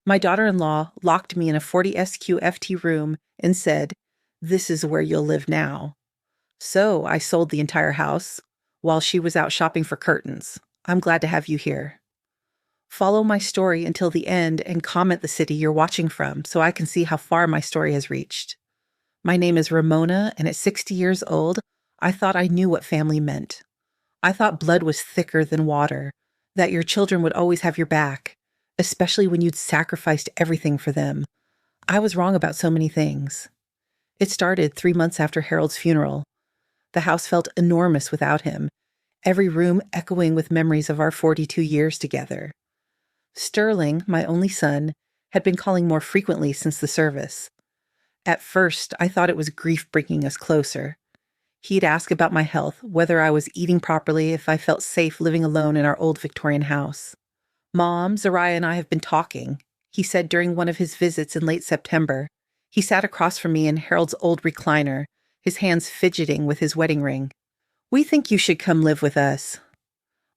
My daughter-in-law locked me in a 40 SQFT room and said, "This is where you'll live now." So I sold the entire house while she was out shopping for curtains. I'm glad to have you here. Follow my story until the end and comment the city you're watching from so I can see how far my story has reached. My name is Ramona, and at 60 years old, I thought I knew what family meant. I thought blood was thicker than water, that your children would always have your back, especially when you'd sacrificed everything for them. I was wrong about so many things. It started 3 months after Harold's funeral. The house felt enormous without him, every room echoing with memories of our 42 years together. Sterling, my only son, had been calling more frequently since the service. At first, I thought it was grief bringing us closer. He'd ask about my health, whether I was eating properly, if I felt safe living alone in our old Victorian house. "Mom, Zariah and I have been talking," he said during one of his visits in late September. He sat across from me in Harold's old recliner, his hands fidgeting with his wedding ring. "We think you should come live with us."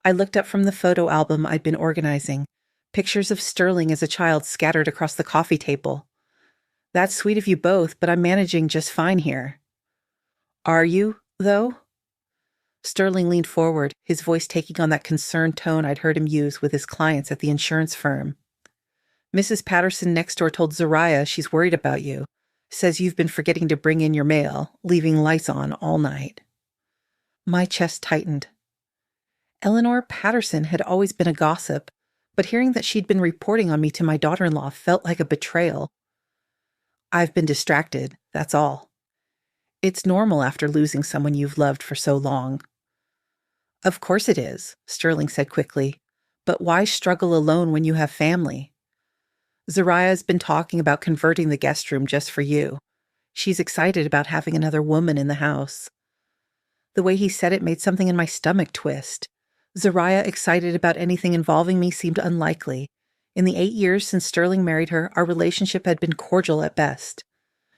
I looked up from the photo album I'd been organizing, pictures of Sterling as a child scattered across the coffee table. "That's sweet of you both, but I'm managing just fine here." "Are you, though?" Sterling leaned forward, his voice taking on that concerned tone I'd heard him use with his clients at the insurance firm. "Mrs. Patterson next door told Zariah she's worried about you. Says you've been forgetting to bring in your mail, leaving lights on all night." My chest tightened. Eleanor Patterson had always been a gossip, but hearing that she'd been reporting on me to my daughter-in-law felt like a betrayal. "I've been distracted, that's all." "It's normal after losing someone you've loved for so long." "Of course it is," Sterling said quickly. "But why struggle alone when you have family? Zariah's been talking about converting the guest room just for you. She's excited about having another woman in the house." The way he said it made something in my stomach twist. Zariah excited about anything involving me seemed unlikely. In the 8 years since Sterling married her, our relationship had been cordial at best.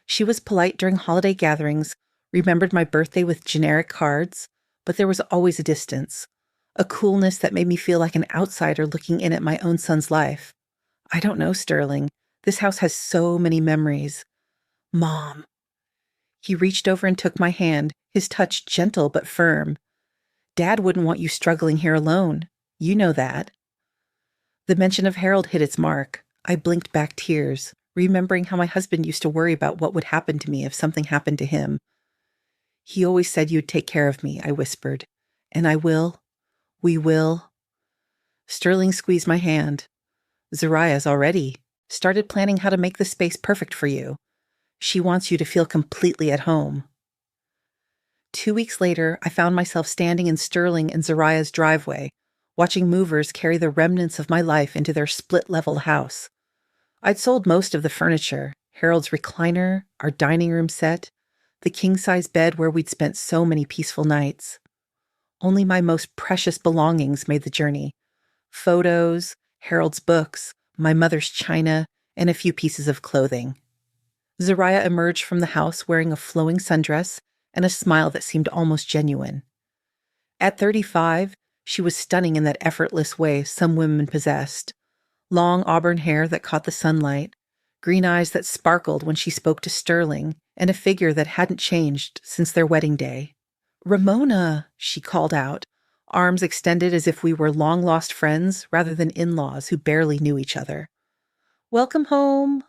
She was polite during holiday gatherings, remembered my birthday with generic cards, but there was always a distance, a coolness that made me feel like an outsider looking in at my own son's life. "I don't know, Sterling. This house has so many memories." "Mom." He reached over and took my hand, his touch gentle but firm. "Dad wouldn't want you struggling here alone. You know that." The mention of Harold hit its mark. I blinked back tears, remembering how my husband used to worry about what would happen to me if something happened to him. "He always said you'd take care of me," I whispered. "And I will. We will." Sterling squeezed my hand. "Zariah's already started planning how to make the space perfect for you. She wants you to feel completely at home." 2 weeks later, I found myself standing in Sterling and Zariah's driveway, watching movers carry the remnants of my life into their split-level house. I'd sold most of the furniture, Harold's recliner, our dining room set, the king-size bed where we'd spent so many peaceful nights. Only my most precious belongings made the journey. Photos, Harold's books, my mother's china, and a few pieces of clothing. Zariah emerged from the house wearing a flowing sundress and a smile that seemed almost genuine. At 35, she was stunning in that effortless way some women possessed. Long auburn hair that caught the sunlight, green eyes that sparkled when she spoke to Sterling, and a figure that hadn't changed since their wedding day. "Ramona," she called out, arms extended as if we were long-lost friends rather than in-laws who barely knew each other. "Welcome home."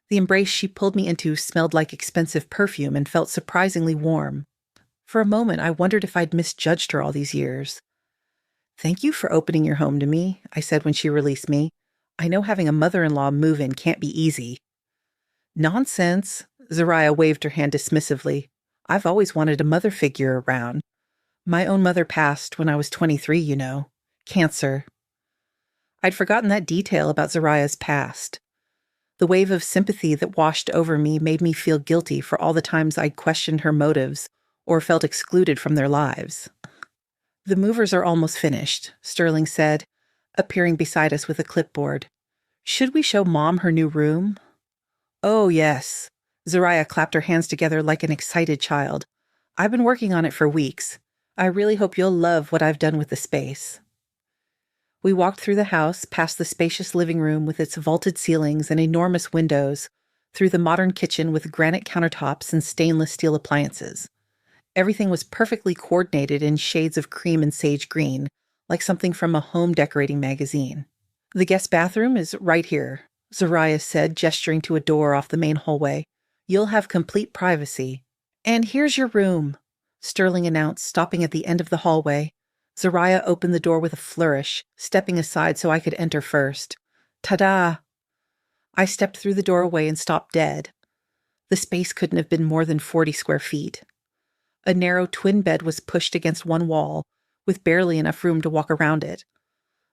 The embrace she pulled me into smelled like expensive perfume and felt surprisingly warm. For a moment, I wondered if I'd misjudged her all these years. "Thank you for opening your home to me," I said when she released me. "I know having a mother-in-law move in can't be easy." "Nonsense," Zariah waved her hand dismissively. "I've always wanted a mother figure around. My own mother passed when I was 23, you know. Cancer." I'd forgotten that detail about Zariah's past. The wave of sympathy that washed over me made me feel guilty for all the times I'd questioned her motives or felt excluded from their lives. "The movers are almost finished," Sterling said, appearing beside us with a clipboard. "Should we show Mom her new room?" "Oh, yes." Zariah clapped her hands together like an excited child. "I've been working on it for weeks. I really hope you'll love what I've done with the space." We walked through the house, past the spacious living room with its vaulted ceilings and enormous windows, through the modern kitchen with granite countertops and stainless steel appliances. Everything was perfectly coordinated in shades of cream and sage green, like something from a home decorating magazine. "The guest bathroom is right here," Zariah said, gesturing to a door off the main hallway. "You'll have complete privacy." "And here's your room," Sterling announced, stopping at the end of the hallway. Zariah opened the door with a flourish, stepping aside so I could enter first. Ta-da! I stepped through the doorway and stopped dead. The space couldn't have been more than 40 square feet. A narrow twin bed was pushed against one wall, with barely enough room to walk around it.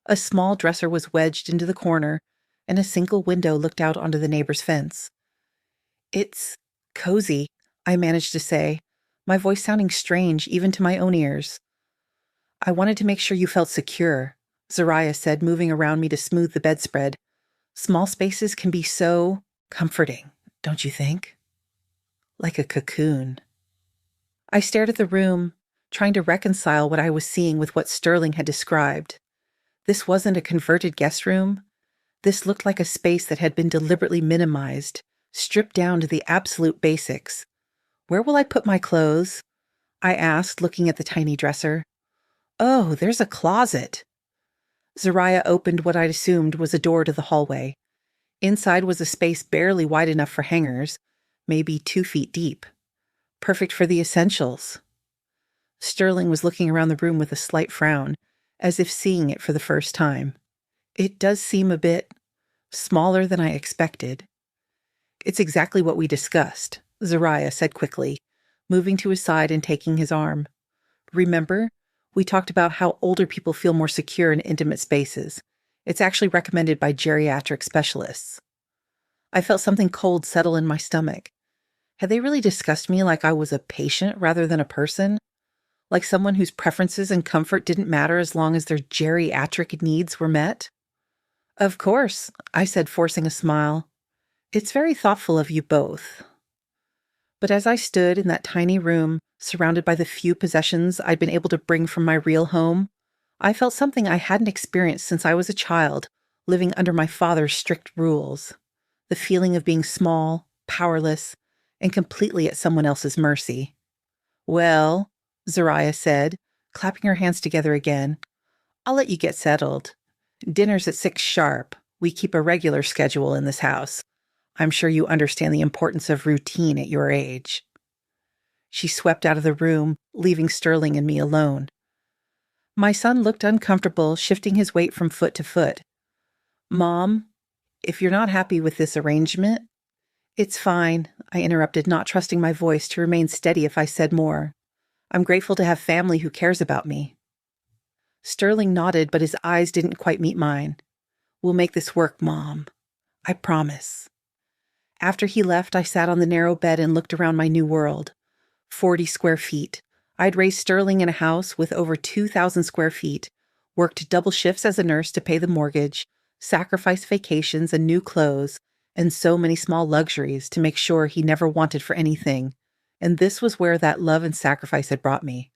A small dresser was wedged into the corner, and a single window looked out onto the neighbor's fence. "It's cozy," I managed to say, my voice sounding strange even to my own ears. "I wanted to make sure you felt secure," Zariah said, moving around me to smooth the bedspread. "Small spaces can be so comforting, don't you think? Like a cocoon." I stared at the room, trying to reconcile what I was seeing with what Sterling had described. This wasn't a converted guest room. This looked like a space that had been deliberately minimized, stripped down to the absolute basics. "Where will I put my clothes?" I asked, looking at the tiny dresser. "Oh, there's a closet." Zariah opened what I'd assumed was a door to the hallway. Inside was a space barely wide enough for hangers, maybe 2 feet deep. Perfect for the essentials. Sterling was looking around the room with a slight frown, as if seeing it for the first time. "It does seem a bit smaller than I expected." "It's exactly what we discussed," Zariah said quickly, moving to his side and taking his arm. "Remember, we talked about how older people feel more secure in intimate spaces. It's actually recommended by geriatric specialists." I felt something cold settle in my stomach. Had they really discussed me like I was a patient rather than a person? Like someone whose preferences and comfort didn't matter as long as their geriatric needs were met? "Of course," I said, forcing a smile. "It's very thoughtful of you both." But as I stood in that tiny room, surrounded by the few possessions I'd been able to bring from my real home, I felt something I hadn't experienced since I was a child, living under my father's strict rules. The feeling of being small, powerless, and completely at someone else's mercy. "Well," Zariah said, clapping her hands together again, "I'll let you get settled. Dinner's at 6 sharp. We keep a regular schedule in this house. I'm sure you understand the importance of routine at your age." She swept out of the room, leaving Sterling and me alone. My son looked uncomfortable, shifting his weight from foot to foot. "Mom, if you're not happy with this arrangement—" "It's fine," I interrupted, not trusting my voice to remain steady if I said more. "I'm grateful to have family who cares about me." Sterling nodded, but his eyes didn't quite meet mine. "We'll make this work, Mom. I promise." After he left, I sat on the narrow bed and looked around my new world. 40 square feet. I'd raised Sterling in a house with over 2,000 square feet, worked double shifts as a nurse to pay the mortgage, sacrificed vacations and new clothes, and so many small luxuries to make sure he never wanted for anything. And this was where that love and sacrifice had brought me.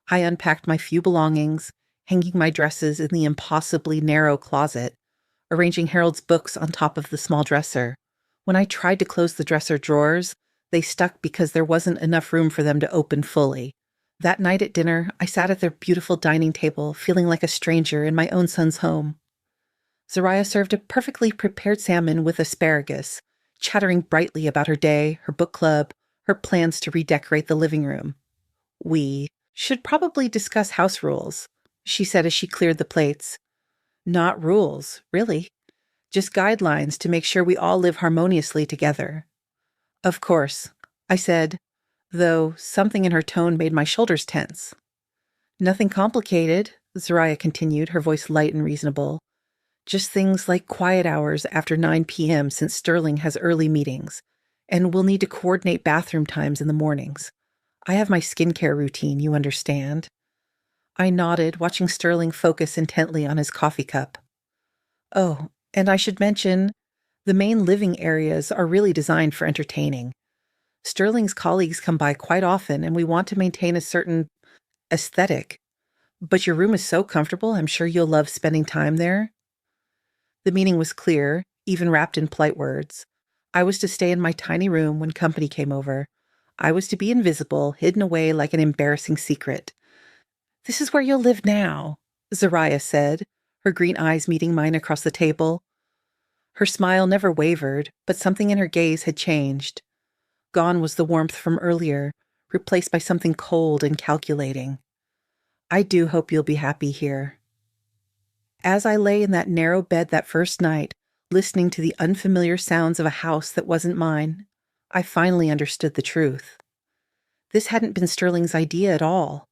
I unpacked my few belongings, hanging my dresses in the impossibly narrow closet, arranging Harold's books on top of the small dresser. When I tried to close the dresser drawers, they stuck because there wasn't enough room for them to open fully. That night at dinner, I sat at their beautiful dining table, feeling like a stranger in my own son's home. Zariah served a perfectly prepared salmon with asparagus, chattering brightly about her day, her book club, her plans to redecorate the living room. "We should probably discuss house rules," she said as she cleared the plates. "Not rules, really. Just guidelines to make sure we all live harmoniously together." "Of course," I said, though something in her tone made my shoulders tense. "Nothing complicated," Zariah continued, her voice light and reasonable. "Just things like quiet hours after 9 p.m. since Sterling has early meetings, and we'll need to coordinate bathroom times in the mornings. I have my skincare routine, you understand." I nodded, watching Sterling focus intently on his coffee cup. "Oh, and I should mention, the main living areas are really designed for entertaining. Sterling's colleagues come by quite often, and we want to maintain a certain aesthetic. But your room is so comfortable, I'm sure you'll love spending time there. The meaning was clear, even wrapped in polite words. I was to stay in my tiny room when company came over. I was to be invisible, hidden away like an embarrassing secret. This is where you'll live now, Zariah said, her green eyes meeting mine across the table. Her smile never wavered, but something in her gaze had changed. Gone was the warmth from earlier, replaced by something cold and calculating. I do hope you'll be happy here. As I lay in that narrow bed that first night, listening to the unfamiliar sounds of a house that wasn't mine, I finally understood the truth. This hadn't been Sterling's idea at all.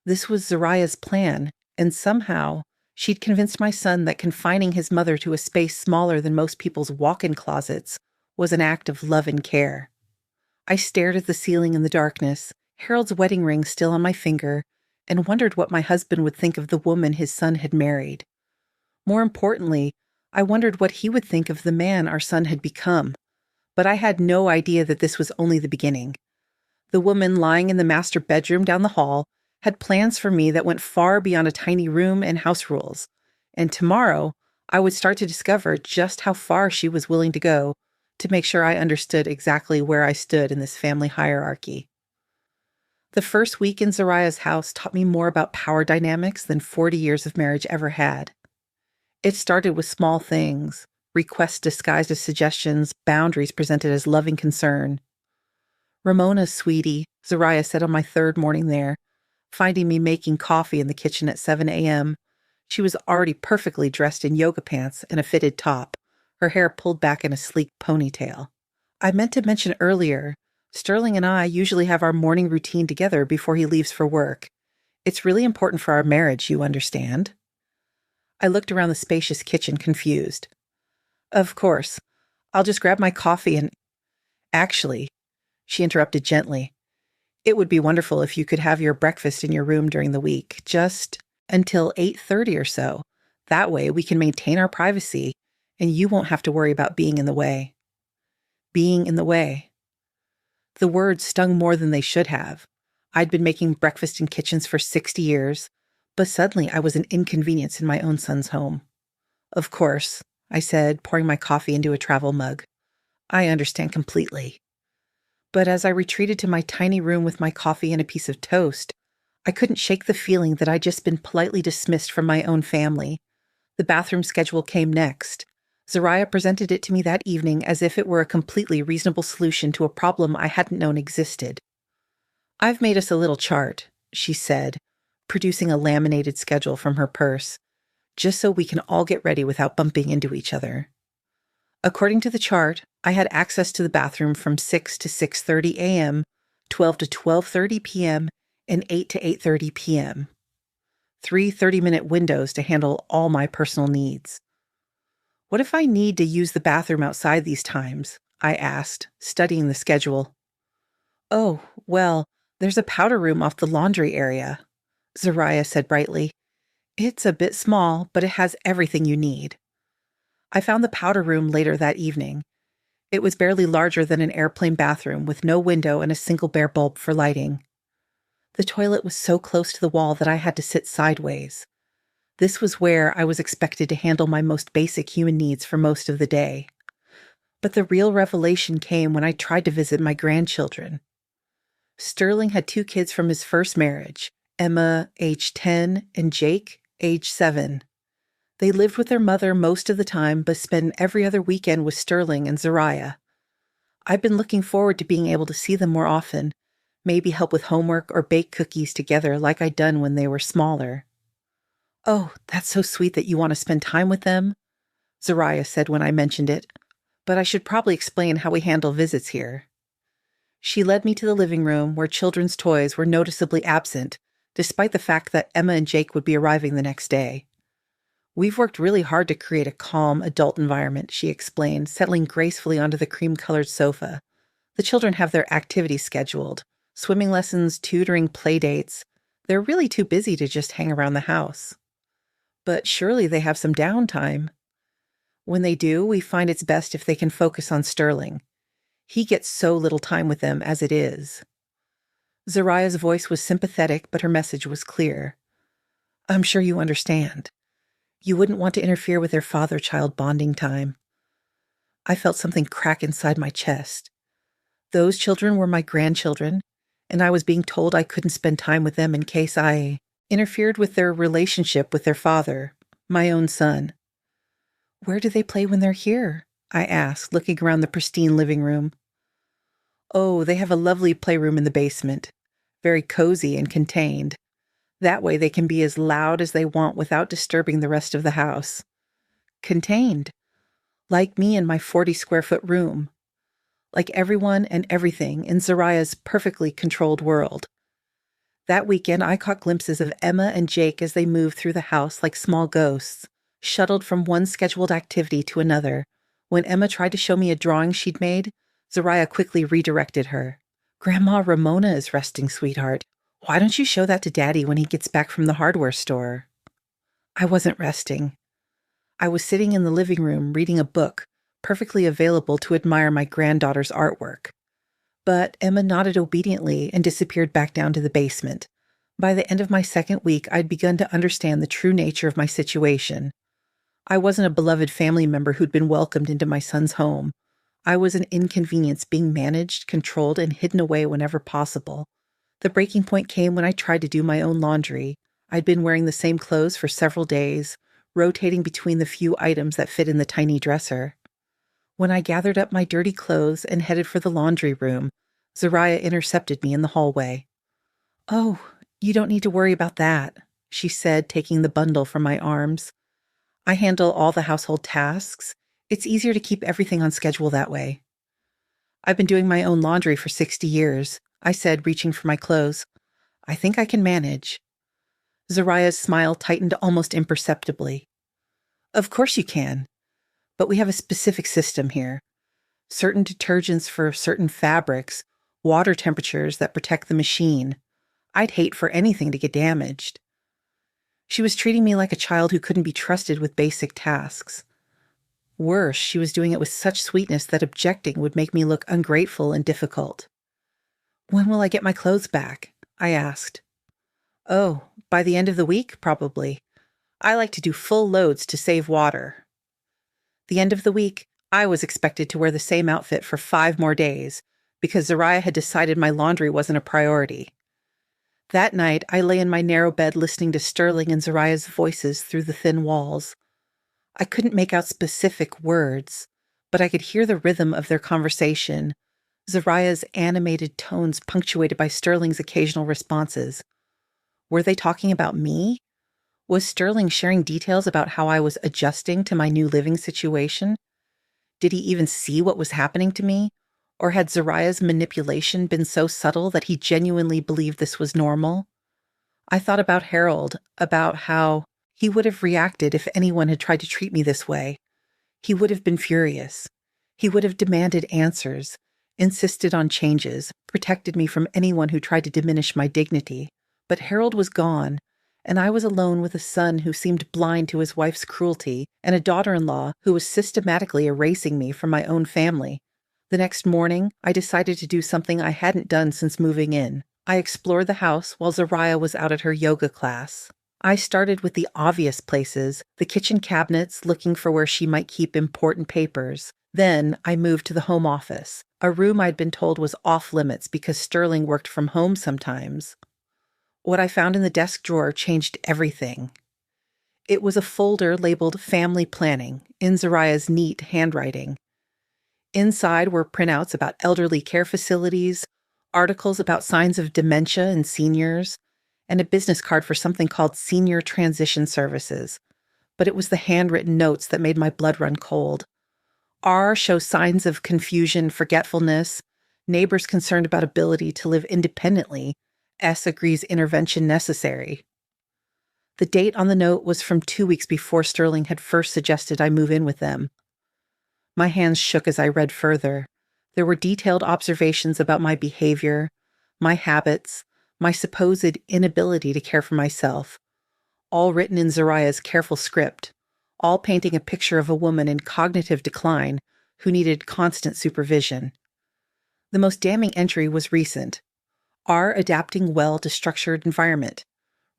This was Zariah's plan, and somehow she'd convinced my son that confining his mother to a space smaller than most people's walk-in closets was an act of love and care. I stared at the ceiling in the darkness, Harold's wedding ring still on my finger, and wondered what my husband would think of the woman his son had married. More importantly, I wondered what he would think of the man our son had become. But I had no idea that this was only the beginning. The woman lying in the master bedroom down the hall had plans for me that went far beyond a tiny room and house rules. And tomorrow, I would start to discover just how far she was willing to go to make sure I understood exactly where I stood in this family hierarchy. The first week in Zariah's house taught me more about power dynamics than 40 years of marriage ever had. It started with small things, requests disguised as suggestions, boundaries presented as loving concern. "Ramona, sweetie," Zariah said on my third morning there, finding me making coffee in the kitchen at 7 a.m. She was already perfectly dressed in yoga pants and a fitted top, her hair pulled back in a sleek ponytail. "I meant to mention earlier, Sterling and I usually have our morning routine together before he leaves for work. It's really important for our marriage, you understand?" I looked around the spacious kitchen, confused. "Of course. I'll just grab my coffee and—" "Actually," she interrupted gently, "it would be wonderful if you could have your breakfast in your room during the week, just until 8:30 or so. That way we can maintain our privacy, and you won't have to worry about being in the way." Being in the way. The words stung more than they should have. I'd been making breakfast in kitchens for 60 years, but suddenly I was an inconvenience in my own son's home. "Of course," I said, pouring my coffee into a travel mug. "I understand completely." But as I retreated to my tiny room with my coffee and a piece of toast, I couldn't shake the feeling that I'd just been politely dismissed from my own family. The bathroom schedule came next. Zariah presented it to me that evening as if it were a completely reasonable solution to a problem I hadn't known existed. "I've made us a little chart," she said, producing a laminated schedule from her purse, "just so we can all get ready without bumping into each other." According to the chart, I had access to the bathroom from 6 to 6:30 a.m., 12 to 12:30 p.m., and 8 to 8:30 p.m. 3 30-minute windows to handle all my personal needs. "What if I need to use the bathroom outside these times?" I asked, studying the schedule. "Oh, well, there's a powder room off the laundry area," Zariah said brightly. "It's a bit small, but it has everything you need." I found the powder room later that evening. It was barely larger than an airplane bathroom with no window and a single bare bulb for lighting. The toilet was so close to the wall that I had to sit sideways. This was where I was expected to handle my most basic human needs for most of the day. But the real revelation came when I tried to visit my grandchildren. Sterling had 2 kids from his first marriage, Emma, age 10, and Jake, age 7. They lived with their mother most of the time, but spent every other weekend with Sterling and Zariah. I've been looking forward to being able to see them more often, maybe help with homework or bake cookies together like I'd done when they were smaller. "Oh, that's so sweet that you want to spend time with them," Zariah said when I mentioned it, "but I should probably explain how we handle visits here." She led me to the living room where children's toys were noticeably absent, despite the fact that Emma and Jake would be arriving the next day. "We've worked really hard to create a calm, adult environment," she explained, settling gracefully onto the cream-colored sofa. "The children have their activities scheduled, swimming lessons, tutoring, play dates. They're really too busy to just hang around the house. But surely they have some downtime. When they do, we find it's best if they can focus on Sterling. He gets so little time with them as it is." Zariah's voice was sympathetic, but her message was clear. I'm sure you understand. You wouldn't want to interfere with their father-child bonding time. I felt something crack inside my chest. Those children were my grandchildren, and I was being told I couldn't spend time with them in case I interfered with their relationship with their father, my own son. Where do they play when they're here? I asked, looking around the pristine living room. Oh, they have a lovely playroom in the basement, very cozy and contained. That way they can be as loud as they want without disturbing the rest of the house. Contained, like me in my 40-square-foot room. Like everyone and everything in Zariah's perfectly controlled world. That weekend, I caught glimpses of Emma and Jake as they moved through the house like small ghosts, shuttled from one scheduled activity to another. When Emma tried to show me a drawing she'd made, Zariah quickly redirected her. Grandma Ramona is resting, sweetheart. Why don't you show that to Daddy when he gets back from the hardware store? I wasn't resting. I was sitting in the living room reading a book, perfectly available to admire my granddaughter's artwork. But Emma nodded obediently and disappeared back down to the basement. By the end of my second week, I'd begun to understand the true nature of my situation. I wasn't a beloved family member who'd been welcomed into my son's home. I was an inconvenience being managed, controlled, and hidden away whenever possible. The breaking point came when I tried to do my own laundry. I'd been wearing the same clothes for several days, rotating between the few items that fit in the tiny dresser. When I gathered up my dirty clothes and headed for the laundry room, Zariah intercepted me in the hallway. Oh, you don't need to worry about that, she said, taking the bundle from my arms. I handle all the household tasks. It's easier to keep everything on schedule that way. I've been doing my own laundry for 60 years, I said, reaching for my clothes. I think I can manage. Zariah's smile tightened almost imperceptibly. Of course you can. But we have a specific system here. Certain detergents for certain fabrics, water temperatures that protect the machine. I'd hate for anything to get damaged. She was treating me like a child who couldn't be trusted with basic tasks. Worse, she was doing it with such sweetness that objecting would make me look ungrateful and difficult. When will I get my clothes back? I asked. Oh, by the end of the week, probably. I like to do full loads to save water. The end of the week, I was expected to wear the same outfit for 5 more days, because Zariah had decided my laundry wasn't a priority. That night, I lay in my narrow bed listening to Sterling and Zariah's voices through the thin walls. I couldn't make out specific words, but I could hear the rhythm of their conversation, Zariah's animated tones punctuated by Sterling's occasional responses. Were they talking about me? Was Sterling sharing details about how I was adjusting to my new living situation? Did he even see what was happening to me? Or had Zariah's manipulation been so subtle that he genuinely believed this was normal? I thought about Harold, about how he would have reacted if anyone had tried to treat me this way. He would have been furious. He would have demanded answers, insisted on changes, protected me from anyone who tried to diminish my dignity. But Harold was gone, and I was alone with a son who seemed blind to his wife's cruelty and a daughter-in-law who was systematically erasing me from my own family. The next morning, I decided to do something I hadn't done since moving in. I explored the house while Zariah was out at her yoga class. I started with the obvious places, the kitchen cabinets, looking for where she might keep important papers. Then I moved to the home office, a room I'd been told was off-limits because Sterling worked from home sometimes. What I found in the desk drawer changed everything. It was a folder labeled Family Planning in Zariah's neat handwriting. Inside were printouts about elderly care facilities, articles about signs of dementia in seniors, and a business card for something called Senior Transition Services. But it was the handwritten notes that made my blood run cold. R shows signs of confusion, forgetfulness, neighbors concerned about ability to live independently. S agrees intervention necessary. The date on the note was from 2 weeks before Sterling had first suggested I move in with them. My hands shook as I read further. There were detailed observations about my behavior, my habits, my supposed inability to care for myself, all written in Zariah's careful script, all painting a picture of a woman in cognitive decline who needed constant supervision. The most damning entry was recent. R adapting well to structured environment,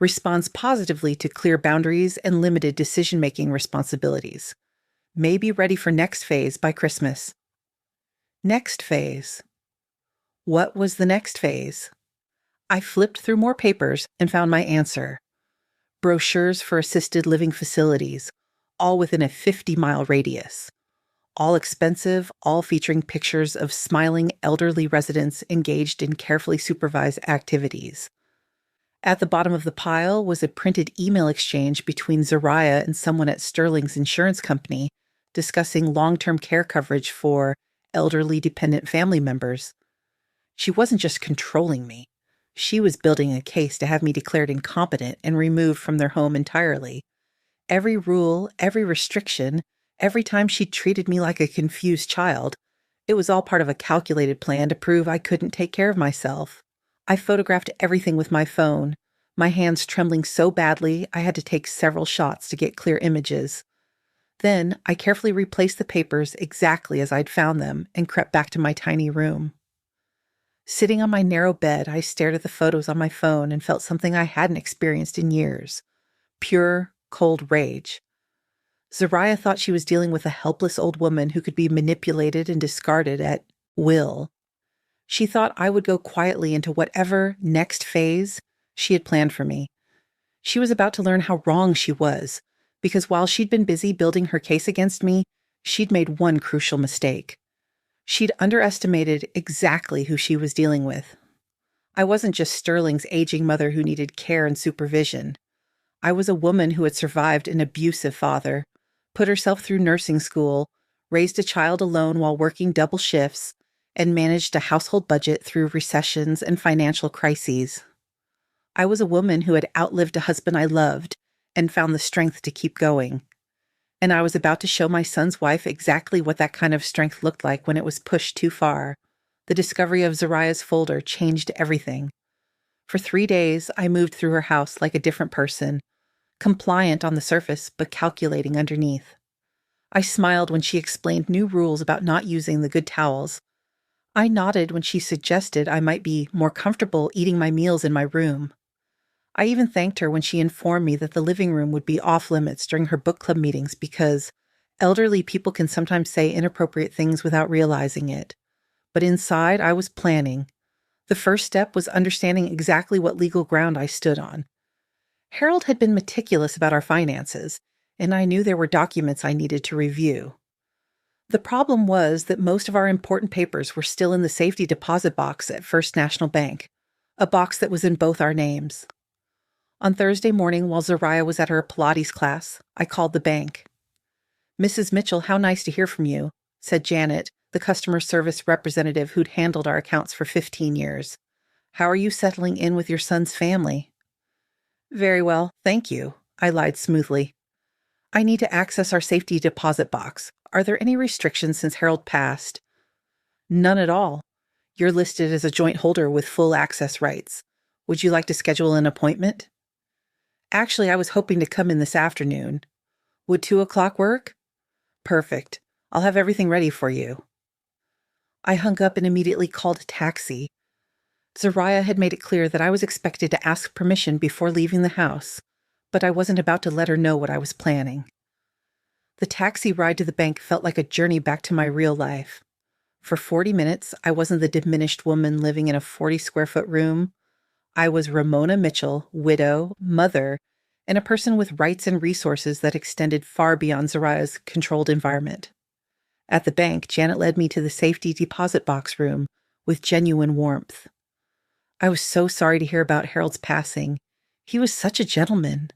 responds positively to clear boundaries and limited decision-making responsibilities. May be ready for next phase by Christmas. Next phase. What was the next phase? I flipped through more papers and found my answer. Brochures for assisted living facilities, all within a 50-mile radius. All expensive, all featuring pictures of smiling elderly residents engaged in carefully supervised activities. At the bottom of the pile was a printed email exchange between Zariah and someone at Sterling's insurance company discussing long-term care coverage for elderly dependent family members. She wasn't just controlling me. She was building a case to have me declared incompetent and removed from their home entirely. Every rule, every restriction, every time she treated me like a confused child, it was all part of a calculated plan to prove I couldn't take care of myself. I photographed everything with my phone, my hands trembling so badly I had to take several shots to get clear images. Then I carefully replaced the papers exactly as I'd found them and crept back to my tiny room. Sitting on my narrow bed, I stared at the photos on my phone and felt something I hadn't experienced in years. Pure, cold rage. Zariah thought she was dealing with a helpless old woman who could be manipulated and discarded at will. She thought I would go quietly into whatever next phase she had planned for me. She was about to learn how wrong she was, because while she'd been busy building her case against me, she'd made one crucial mistake. She'd underestimated exactly who she was dealing with. I wasn't just Sterling's aging mother who needed care and supervision. I was a woman who had survived an abusive father, put herself through nursing school, raised a child alone while working double shifts, and managed a household budget through recessions and financial crises. I was a woman who had outlived a husband I loved and found the strength to keep going. And I was about to show my son's wife exactly what that kind of strength looked like when it was pushed too far. The discovery of Zariah's folder changed everything. For 3 days, I moved through her house like a different person, compliant on the surface but calculating underneath. I smiled when she explained new rules about not using the good towels. I nodded when she suggested I might be more comfortable eating my meals in my room. I even thanked her when she informed me that the living room would be off limits during her book club meetings because elderly people can sometimes say inappropriate things without realizing it. But inside, I was planning. The first step was understanding exactly what legal ground I stood on. Harold had been meticulous about our finances, and I knew there were documents I needed to review. The problem was that most of our important papers were still in the safety deposit box at First National Bank, a box that was in both our names. On Thursday morning, while Zariah was at her Pilates class, I called the bank. "Mrs. Mitchell, how nice to hear from you," said Janet, the customer service representative who'd handled our accounts for 15 years. "How are you settling in with your son's family?" "Very well, thank you," I lied smoothly. "I need to access our safety deposit box. Are there any restrictions since Harold passed?" "None at all. You're listed as a joint holder with full access rights. Would you like to schedule an appointment?" "Actually, I was hoping to come in this afternoon. Would 2 o'clock work?" "Perfect. I'll have everything ready for you." I hung up and immediately called a taxi. Zariah had made it clear that I was expected to ask permission before leaving the house, but I wasn't about to let her know what I was planning. The taxi ride to the bank felt like a journey back to my real life. For 40 minutes, I wasn't the diminished woman living in a 40-square-foot room. I was Ramona Mitchell, widow, mother, and a person with rights and resources that extended far beyond Zariah's controlled environment. At the bank, Janet led me to the safety deposit box room with genuine warmth. I was so sorry to hear about Harold's passing. He was such a gentleman.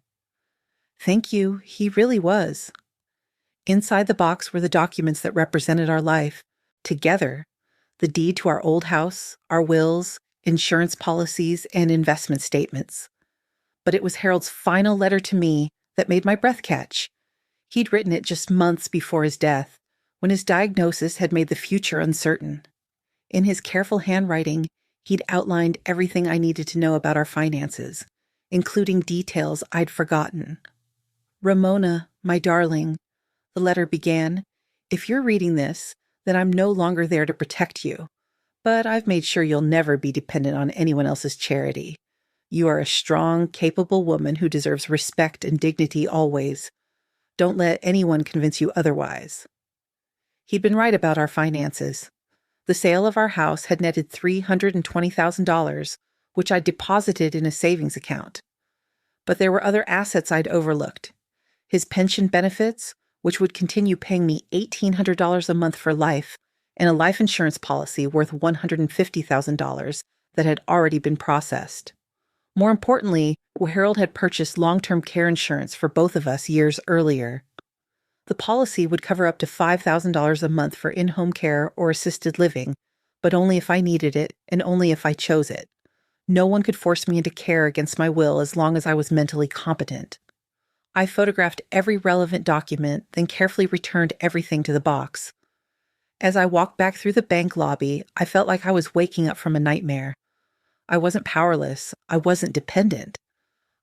"Thank you, he really was." Inside the box were the documents that represented our life, together: the deed to our old house, our wills, insurance policies, and investment statements. But it was Harold's final letter to me that made my breath catch. He'd written it just months before his death, when his diagnosis had made the future uncertain. In his careful handwriting, he'd outlined everything I needed to know about our finances, including details I'd forgotten. "Ramona, my darling," the letter began, "if you're reading this, then I'm no longer there to protect you. But I've made sure you'll never be dependent on anyone else's charity. You are a strong, capable woman who deserves respect and dignity always. Don't let anyone convince you otherwise. He'd been right about our finances. The sale of our house had netted $320,000, which I deposited in a savings account. But there were other assets I'd overlooked. His pension benefits, which would continue paying me $1,800 a month for life, and a life insurance policy worth $150,000 that had already been processed. More importantly, Harold had purchased long-term care insurance for both of us years earlier. The policy would cover up to $5,000 a month for in-home care or assisted living, but only if I needed it and only if I chose it. No one could force me into care against my will as long as I was mentally competent. I photographed every relevant document, then carefully returned everything to the box. As I walked back through the bank lobby, I felt like I was waking up from a nightmare. I wasn't powerless. I wasn't dependent.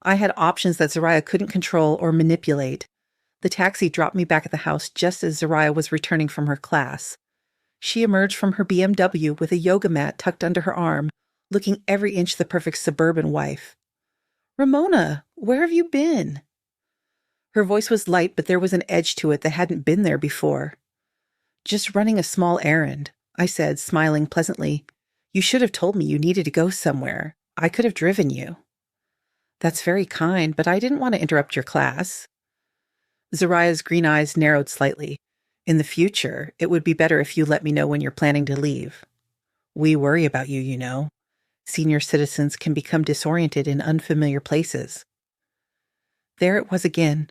I had options that Zariah couldn't control or manipulate. The taxi dropped me back at the house just as Zariah was returning from her class. She emerged from her BMW with a yoga mat tucked under her arm, looking every inch the perfect suburban wife. "Ramona, where have you been?" Her voice was light, but there was an edge to it that hadn't been there before. "Just running a small errand," I said, smiling pleasantly. "You should have told me you needed to go somewhere. I could have driven you." "That's very kind, but I didn't want to interrupt your class." Zariah's green eyes narrowed slightly. "In the future, it would be better if you let me know when you're planning to leave. We worry about you, you know. Senior citizens can become disoriented in unfamiliar places." There it was again,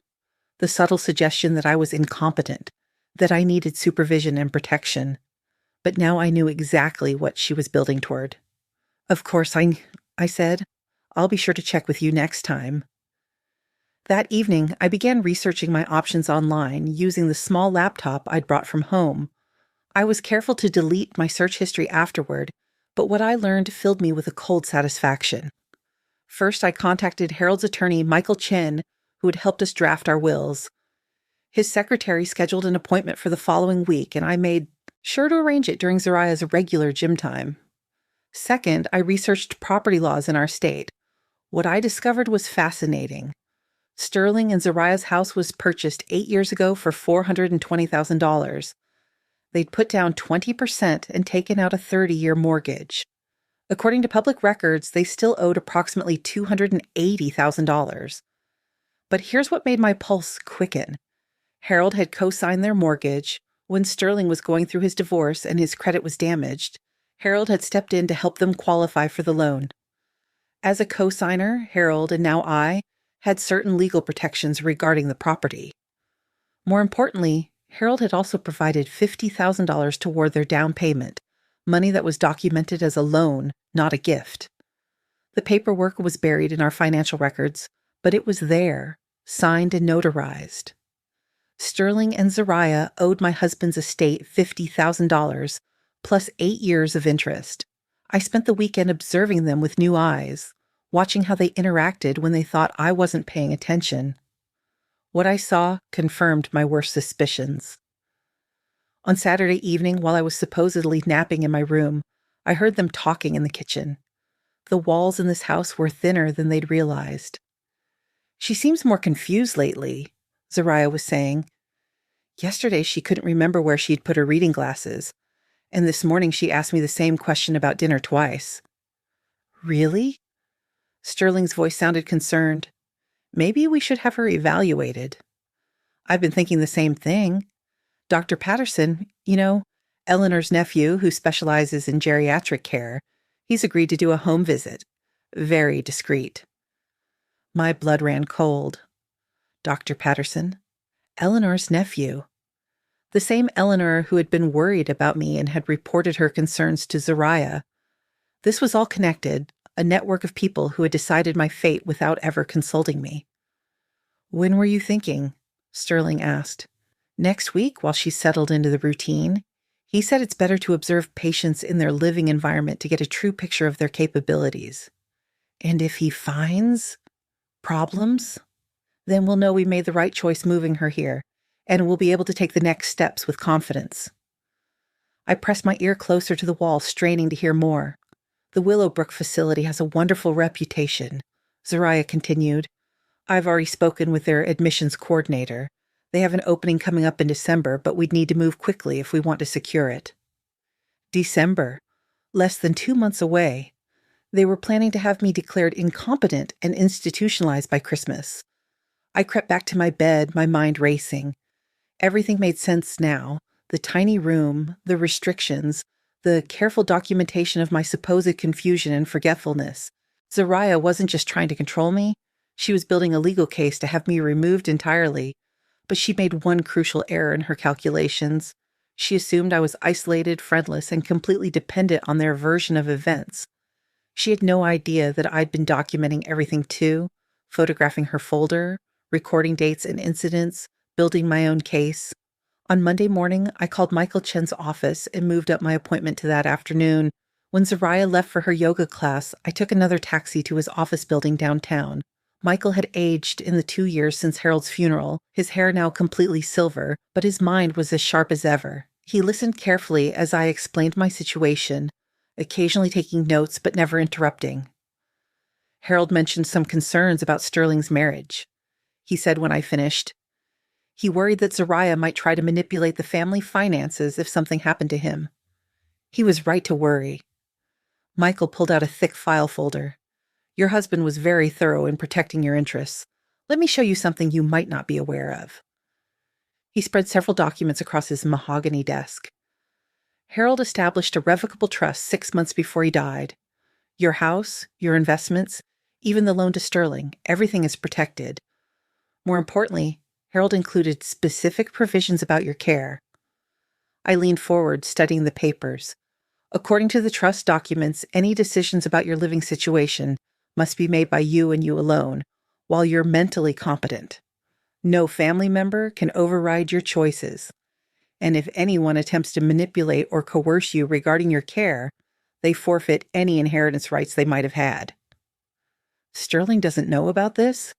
the subtle suggestion that I was incompetent, that I needed supervision and protection. But now I knew exactly what she was building toward. "Of course, I said. "I'll be sure to check with you next time." That evening, I began researching my options online using the small laptop I'd brought from home. I was careful to delete my search history afterward, but what I learned filled me with a cold satisfaction. First, I contacted Harold's attorney, Michael Chen, who had helped us draft our wills. His secretary scheduled an appointment for the following week, and I made sure to arrange it during Zariah's regular gym time. Second, I researched property laws in our state. What I discovered was fascinating. Sterling and Zariah's house was purchased 8 years ago for $420,000. They'd put down 20% and taken out a 30-year mortgage. According to public records, they still owed approximately $280,000. But here's what made my pulse quicken. Harold had co-signed their mortgage. When Sterling was going through his divorce and his credit was damaged, Harold had stepped in to help them qualify for the loan. As a co-signer, Harold, and now I, had certain legal protections regarding the property. More importantly, Harold had also provided $50,000 toward their down payment, money that was documented as a loan, not a gift. The paperwork was buried in our financial records, but it was there, signed and notarized. Sterling and Zariah owed my husband's estate $50,000, plus 8 years of interest. I spent the weekend observing them with new eyes, watching how they interacted when they thought I wasn't paying attention. What I saw confirmed my worst suspicions. On Saturday evening, while I was supposedly napping in my room, I heard them talking in the kitchen. The walls in this house were thinner than they'd realized. "She seems more confused lately," Zariah was saying. "Yesterday she couldn't remember where she'd put her reading glasses, and this morning she asked me the same question about dinner twice." "Really?" Sterling's voice sounded concerned. "Maybe we should have her evaluated." "I've been thinking the same thing. Dr. Patterson, Eleanor's nephew who specializes in geriatric care, he's agreed to do a home visit. Very discreet." My blood ran cold. Dr. Patterson? Eleanor's nephew. The same Eleanor who had been worried about me and had reported her concerns to Zariah. This was all connected, a network of people who had decided my fate without ever consulting me. "When were you thinking?" Sterling asked. "Next week, while she's settled into the routine. He said it's better to observe patients in their living environment to get a true picture of their capabilities. And if he finds problems, then we'll know we made the right choice moving her here, and we'll be able to take the next steps with confidence." I pressed my ear closer to the wall, straining to hear more. The Willowbrook facility has a wonderful reputation, Zariah continued. I've already spoken with their admissions coordinator. They have an opening coming up in December, but we'd need to move quickly if we want to secure it. December. Less than 2 months away. They were planning to have me declared incompetent and institutionalized by Christmas. I crept back to my bed, my mind racing. Everything made sense now. The tiny room, the restrictions, the careful documentation of my supposed confusion and forgetfulness. Zariah wasn't just trying to control me. She was building a legal case to have me removed entirely. But she made one crucial error in her calculations. She assumed I was isolated, friendless, and completely dependent on their version of events. She had no idea that I'd been documenting everything too, photographing her folder, recording dates and incidents, building my own case. On Monday morning, I called Michael Chen's office and moved up my appointment to that afternoon. When Zariah left for her yoga class, I took another taxi to his office building downtown. Michael had aged in the 2 years since Harold's funeral, his hair now completely silver, but his mind was as sharp as ever. He listened carefully as I explained my situation, occasionally taking notes but never interrupting. Harold mentioned some concerns about Sterling's marriage. He said when I finished, he worried that Zariah might try to manipulate the family finances if something happened to him. He was right to worry. Michael pulled out a thick file folder. Your husband was very thorough in protecting your interests. Let me show you something you might not be aware of. He spread several documents across his mahogany desk. Harold established a revocable trust 6 months before he died. Your house, your investments, even the loan to Sterling, everything is protected. More importantly, Harold included specific provisions about your care. I leaned forward, studying the papers. According to the trust documents, any decisions about your living situation must be made by you and you alone, while you're mentally competent. No family member can override your choices. And if anyone attempts to manipulate or coerce you regarding your care, they forfeit any inheritance rights they might have had. Sterling doesn't know about this?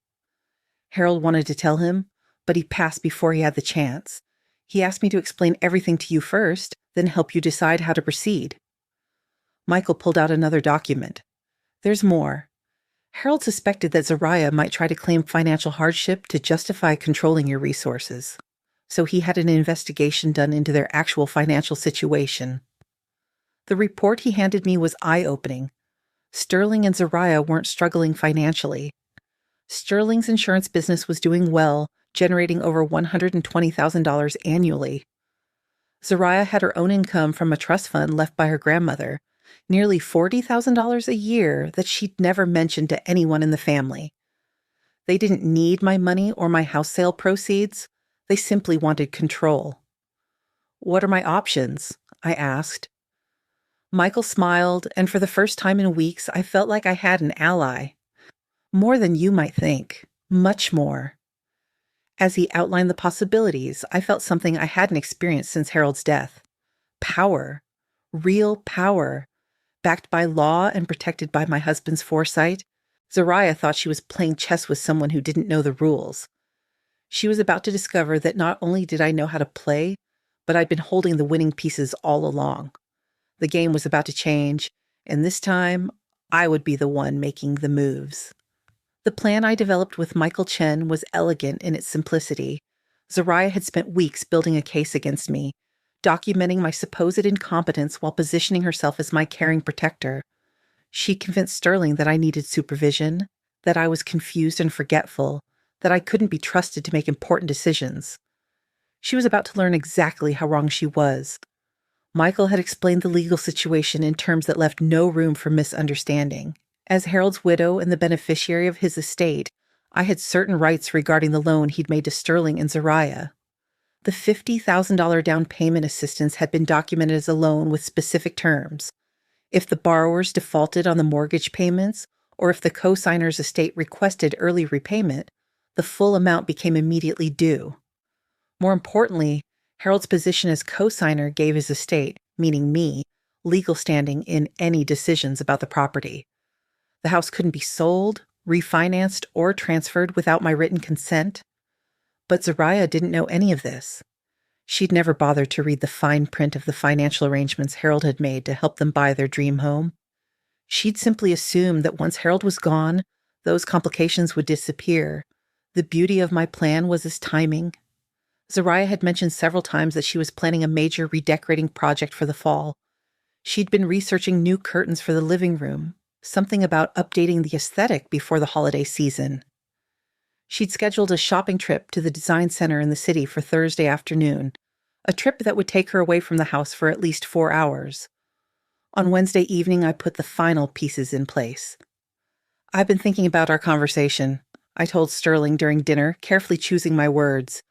Harold wanted to tell him, but he passed before he had the chance. He asked me to explain everything to you first, then help you decide how to proceed. Michael pulled out another document. There's more. Harold suspected that Zariah might try to claim financial hardship to justify controlling your resources. So he had an investigation done into their actual financial situation. The report he handed me was eye-opening. Sterling and Zariah weren't struggling financially. Sterling's insurance business was doing well, generating over $120,000 annually. Zariah had her own income from a trust fund left by her grandmother, nearly $40,000 a year that she'd never mentioned to anyone in the family. They didn't need my money or my house sale proceeds. They simply wanted control. What are my options? I asked. Michael smiled, and for the first time in weeks, I felt like I had an ally. More than you might think. Much more. As he outlined the possibilities, I felt something I hadn't experienced since Harold's death. Power. Real power. Backed by law and protected by my husband's foresight, Zariah thought she was playing chess with someone who didn't know the rules. She was about to discover that not only did I know how to play, but I'd been holding the winning pieces all along. The game was about to change, and this time, I would be the one making the moves. The plan I developed with Michael Chen was elegant in its simplicity. Zariah had spent weeks building a case against me, documenting my supposed incompetence while positioning herself as my caring protector. She convinced Sterling that I needed supervision, that I was confused and forgetful, that I couldn't be trusted to make important decisions. She was about to learn exactly how wrong she was. Michael had explained the legal situation in terms that left no room for misunderstanding. As Harold's widow and the beneficiary of his estate, I had certain rights regarding the loan he'd made to Sterling and Zariah. The $50,000 down payment assistance had been documented as a loan with specific terms. If the borrowers defaulted on the mortgage payments, or if the co-signer's estate requested early repayment, the full amount became immediately due. More importantly, Harold's position as co-signer gave his estate, meaning me, legal standing in any decisions about the property. The house couldn't be sold, refinanced, or transferred without my written consent. But Zariah didn't know any of this. She'd never bothered to read the fine print of the financial arrangements Harold had made to help them buy their dream home. She'd simply assumed that once Harold was gone, those complications would disappear. The beauty of my plan was his timing. Zariah had mentioned several times that she was planning a major redecorating project for the fall. She'd been researching new curtains for the living room, something about updating the aesthetic before the holiday season. She'd scheduled a shopping trip to the design center in the city for Thursday afternoon, a trip that would take her away from the house for at least 4 hours. On Wednesday evening, I put the final pieces in place. "I've been thinking about our conversation," I told Sterling during dinner, carefully choosing my words.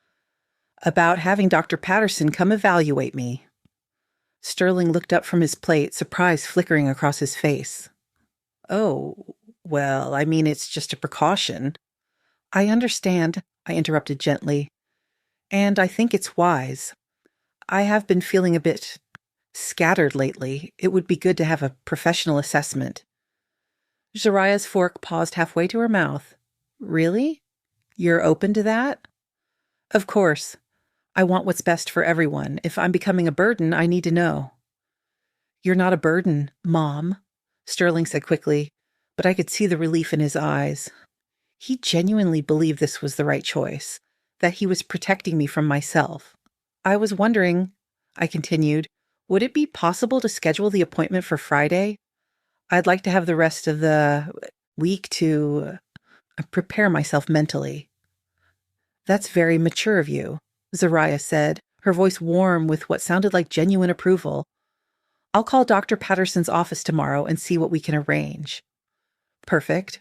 "About having Dr. Patterson come evaluate me." Sterling looked up from his plate, surprise flickering across his face. "Oh, well, I mean, it's just a precaution." "I understand," I interrupted gently. "And I think it's wise. I have been feeling a bit scattered lately. It would be good to have a professional assessment." Zariah's fork paused halfway to her mouth. "Really? You're open to that?" "Of course. I want what's best for everyone. If I'm becoming a burden, I need to know." "You're not a burden, Mom," Sterling said quickly, but I could see the relief in his eyes. He genuinely believed this was the right choice, that he was protecting me from myself. "I was wondering," I continued, "would it be possible to schedule the appointment for Friday? I'd like to have the rest of the week to prepare myself mentally." "That's very mature of you," Zariah said, her voice warm with what sounded like genuine approval. "I'll call Dr. Patterson's office tomorrow and see what we can arrange." Perfect.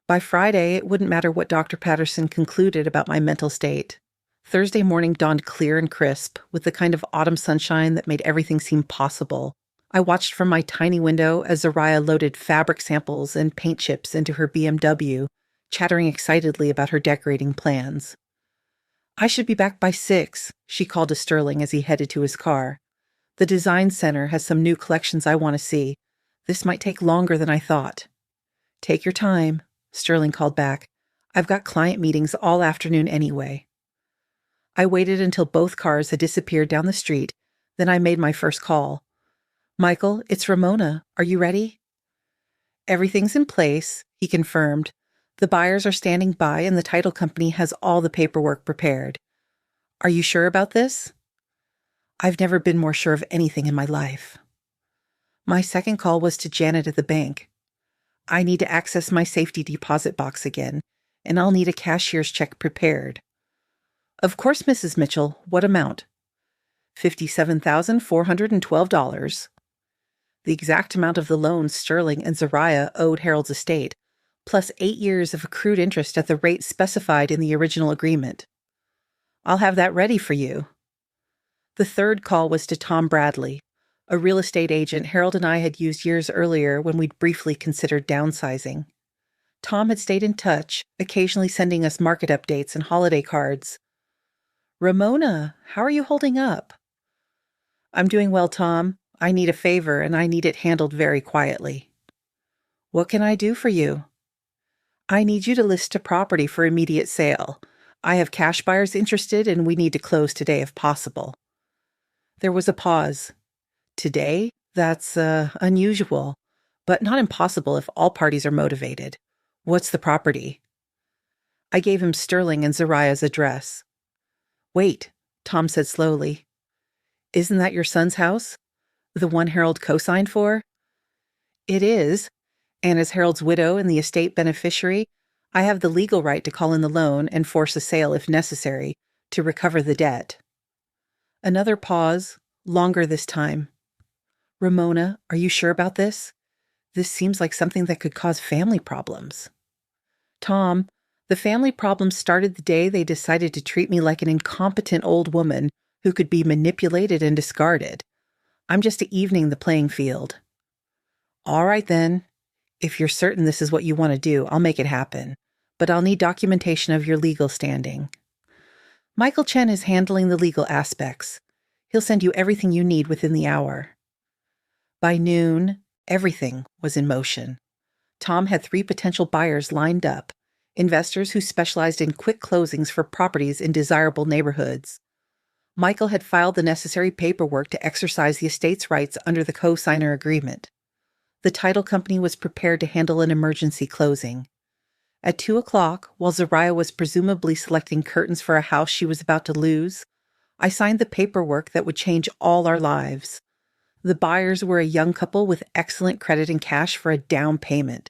By Friday, it wouldn't matter what Dr. Patterson concluded about my mental state. Thursday morning dawned clear and crisp, with the kind of autumn sunshine that made everything seem possible. I watched from my tiny window as Zariah loaded fabric samples and paint chips into her BMW, chattering excitedly about her decorating plans. "I should be back by 6, she called to Sterling as he headed to his car. "The design center has some new collections I want to see. This might take longer than I thought." "Take your time," Sterling called back. "I've got client meetings all afternoon anyway." I waited until both cars had disappeared down the street, then I made my first call. "Michael, it's Ramona. Are you ready?" "Everything's in place," he confirmed. "The buyers are standing by and the title company has all the paperwork prepared. Are you sure about this?" I've never been more sure of anything in my life. My second call was to Janet at the bank. "I need to access my safety deposit box again, and I'll need a cashier's check prepared." "Of course, Mrs. Mitchell. What amount?" $57,412. The exact amount of the loan Sterling and Zariah owed Harold's estate, plus 8 years of accrued interest at the rate specified in the original agreement. "I'll have that ready for you." The third call was to Tom Bradley, a real estate agent Harold and I had used years earlier when we'd briefly considered downsizing. Tom had stayed in touch, occasionally sending us market updates and holiday cards. "Ramona, how are you holding up?" "I'm doing well, Tom. I need a favor, and I need it handled very quietly." "What can I do for you?" "I need you to list a property for immediate sale. I have cash buyers interested, and we need to close today if possible." There was a pause. "Today? That's, unusual, but not impossible if all parties are motivated. What's the property?" I gave him Sterling and Zariah's address. "Wait," Tom said slowly. "Isn't that your son's house? The one Harold co-signed for?" "It is, and as Harold's widow and the estate beneficiary, I have the legal right to call in the loan and force a sale if necessary, to recover the debt." Another pause, longer this time. "Ramona, are you sure about this? This seems like something that could cause family problems." "Tom, the family problems started the day they decided to treat me like an incompetent old woman who could be manipulated and discarded. I'm just evening the playing field." "All right then. If you're certain this is what you want to do, I'll make it happen. But I'll need documentation of your legal standing." "Michael Chen is handling the legal aspects. He'll send you everything you need within the hour." By noon, everything was in motion. Tom had 3 potential buyers lined up, investors who specialized in quick closings for properties in desirable neighborhoods. Michael had filed the necessary paperwork to exercise the estate's rights under the co-signer agreement. The title company was prepared to handle an emergency closing. At 2 o'clock, while Zariah was presumably selecting curtains for a house she was about to lose, I signed the paperwork that would change all our lives. The buyers were a young couple with excellent credit and cash for a down payment.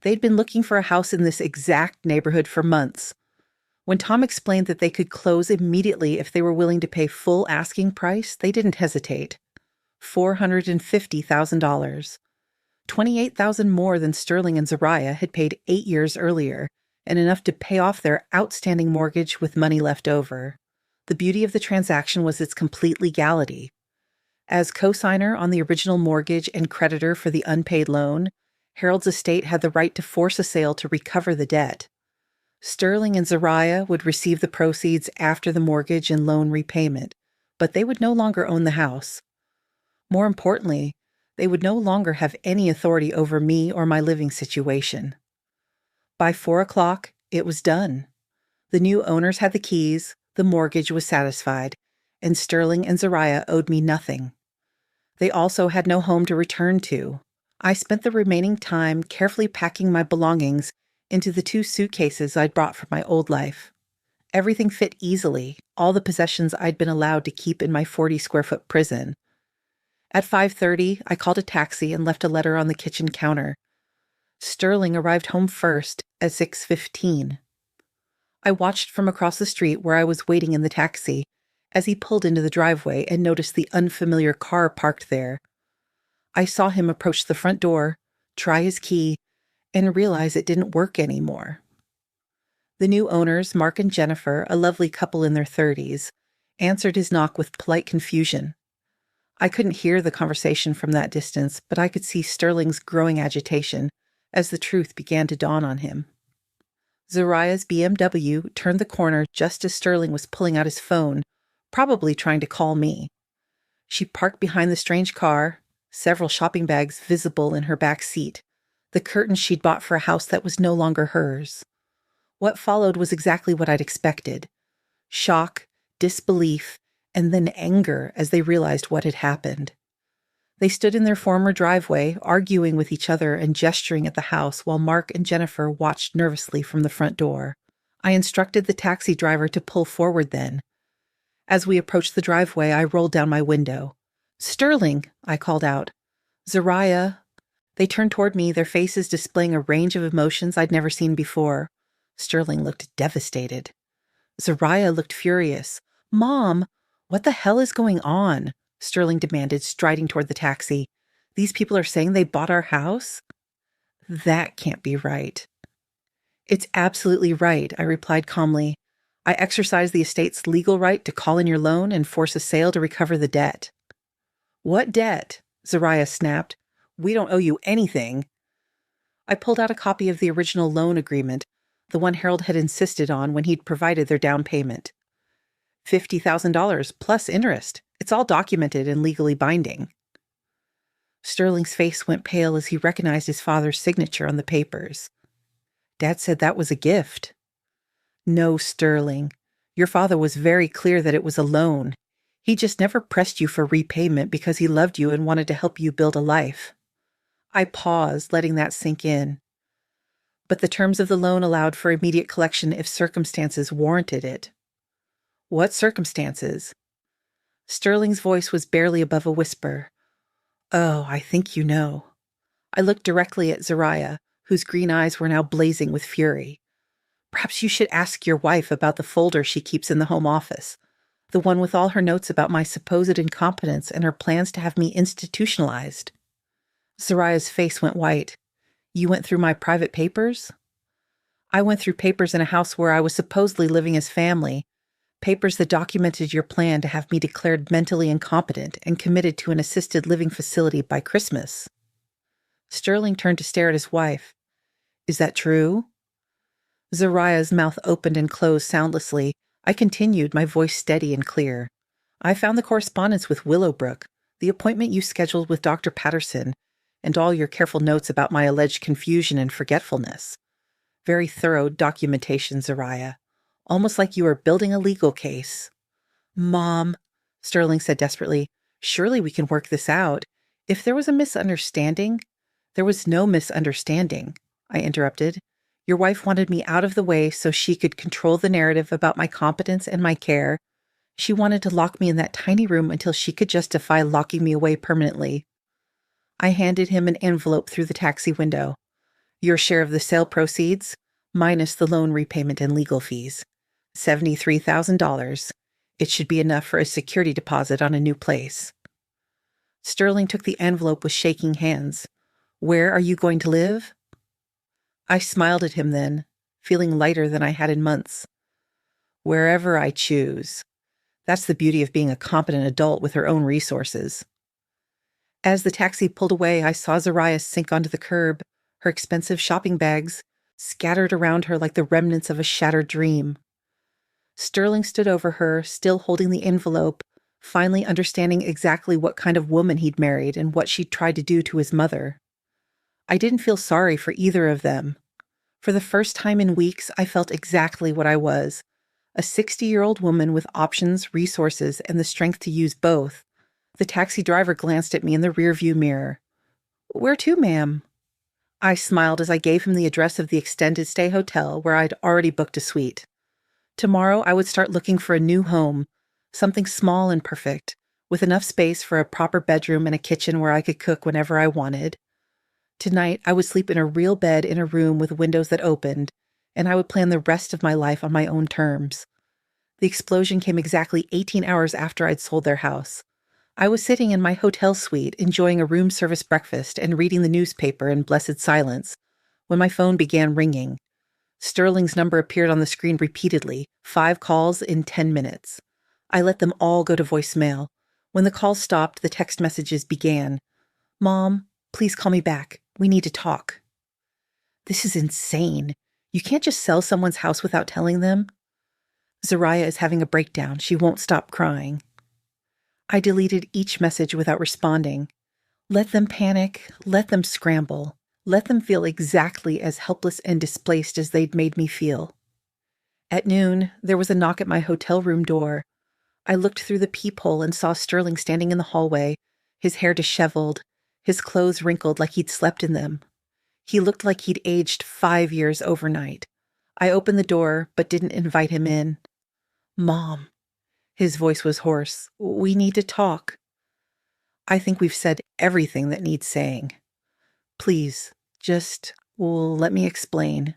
They'd been looking for a house in this exact neighborhood for months. When Tom explained that they could close immediately if they were willing to pay full asking price, they didn't hesitate. $450,000. $28,000 more than Sterling and Zariah had paid 8 years earlier, and enough to pay off their outstanding mortgage with money left over. The beauty of the transaction was its complete legality. As co-signer on the original mortgage and creditor for the unpaid loan, Harold's estate had the right to force a sale to recover the debt. Sterling and Zariah would receive the proceeds after the mortgage and loan repayment, but they would no longer own the house. More importantly, they would no longer have any authority over me or my living situation. By 4 o'clock, it was done. The new owners had the keys, the mortgage was satisfied, and Sterling and Zariah owed me nothing. They also had no home to return to. I spent the remaining time carefully packing my belongings into the 2 suitcases I'd brought from my old life. Everything fit easily, all the possessions I'd been allowed to keep in my 40-square-foot prison. At 5:30, I called a taxi and left a letter on the kitchen counter. Sterling arrived home first at 6:15. I watched from across the street where I was waiting in the taxi as he pulled into the driveway and noticed the unfamiliar car parked there. I saw him approach the front door, try his key, and realize it didn't work anymore. The new owners, Mark and Jennifer, a lovely couple in their 30s, answered his knock with polite confusion. I couldn't hear the conversation from that distance, but I could see Sterling's growing agitation as the truth began to dawn on him. Zariah's BMW turned the corner just as Sterling was pulling out his phone, probably trying to call me. She parked behind the strange car, several shopping bags visible in her back seat, the curtains she'd bought for a house that was no longer hers. What followed was exactly what I'd expected. Shock, disbelief, and then anger as they realized what had happened. They stood in their former driveway, arguing with each other and gesturing at the house while Mark and Jennifer watched nervously from the front door. I instructed the taxi driver to pull forward then. As we approached the driveway, I rolled down my window. "Sterling," I called out. "Zariah." They turned toward me, their faces displaying a range of emotions I'd never seen before. Sterling looked devastated. Zariah looked furious. "Mom, what the hell is going on?" Sterling demanded, striding toward the taxi. "These people are saying they bought our house?" "That can't be right." "It's absolutely right," I replied calmly. "I exercise the estate's legal right to call in your loan and force a sale to recover the debt." "What debt?" Zariah snapped. "We don't owe you anything." I pulled out a copy of the original loan agreement, the one Harold had insisted on when he'd provided their down payment. $50,000 plus interest. It's all documented and legally binding. Sterling's face went pale as he recognized his father's signature on the papers. "Dad said that was a gift." "No, Sterling. Your father was very clear that it was a loan. He just never pressed you for repayment because he loved you and wanted to help you build a life." I paused, letting that sink in. "But the terms of the loan allowed for immediate collection if circumstances warranted it." "What circumstances?" Sterling's voice was barely above a whisper. "Oh, I think you know." I looked directly at Zariah, whose green eyes were now blazing with fury. "Perhaps you should ask your wife about the folder she keeps in the home office, the one with all her notes about my supposed incompetence and her plans to have me institutionalized." Zariah's face went white. "You went through my private papers?" "I went through papers in a house where I was supposedly living as family, papers that documented your plan to have me declared mentally incompetent and committed to an assisted living facility by Christmas." Sterling turned to stare at his wife. "Is that true?" Zariah's mouth opened and closed soundlessly. I continued, my voice steady and clear. "I found the correspondence with Willowbrook, the appointment you scheduled with Dr. Patterson, and all your careful notes about my alleged confusion and forgetfulness. Very thorough documentation, Zariah. Almost like you were building a legal case." "Mom," Sterling said desperately, "surely we can work this out. If there was a misunderstanding..." There was no misunderstanding, I interrupted. Your wife wanted me out of the way so she could control the narrative about my competence and my care. She wanted to lock me in that tiny room until she could justify locking me away permanently. I handed him an envelope through the taxi window. Your share of the sale proceeds, minus the loan repayment and legal fees. $73,000. It should be enough for a security deposit on a new place. Sterling took the envelope with shaking hands. Where are you going to live? I smiled at him then, feeling lighter than I had in months. Wherever I choose. That's the beauty of being a competent adult with her own resources. As the taxi pulled away, I saw Zariah sink onto the curb, her expensive shopping bags scattered around her like the remnants of a shattered dream. Sterling stood over her, still holding the envelope, finally understanding exactly what kind of woman he'd married and what she'd tried to do to his mother. I didn't feel sorry for either of them. For the first time in weeks, I felt exactly what I was, a 60-year-old woman with options, resources, and the strength to use both. The taxi driver glanced at me in the rearview mirror. Where to, ma'am? I smiled as I gave him the address of the extended stay hotel where I'd already booked a suite. Tomorrow I would start looking for a new home, something small and perfect, with enough space for a proper bedroom and a kitchen where I could cook whenever I wanted. Tonight I would sleep in a real bed in a room with windows that opened, and I would plan the rest of my life on my own terms. The explosion came exactly 18 hours after I'd sold their house. I was sitting in my hotel suite, enjoying a room service breakfast and reading the newspaper in blessed silence, when my phone began ringing. Sterling's number appeared on the screen repeatedly, 5 calls in 10 minutes. I let them all go to voicemail. When the call stopped, the text messages began. Mom, please call me back. We need to talk. This is insane. You can't just sell someone's house without telling them. Zariah is having a breakdown. She won't stop crying. I deleted each message without responding. Let them panic. Let them scramble. Let them feel exactly as helpless and displaced as they'd made me feel. At noon, there was a knock at my hotel room door. I looked through the peephole and saw Sterling standing in the hallway, his hair disheveled, his clothes wrinkled like he'd slept in them. He looked like he'd aged 5 years overnight. I opened the door, but didn't invite him in. Mom. His voice was hoarse. We need to talk. I think we've said everything that needs saying. Please, just, let me explain.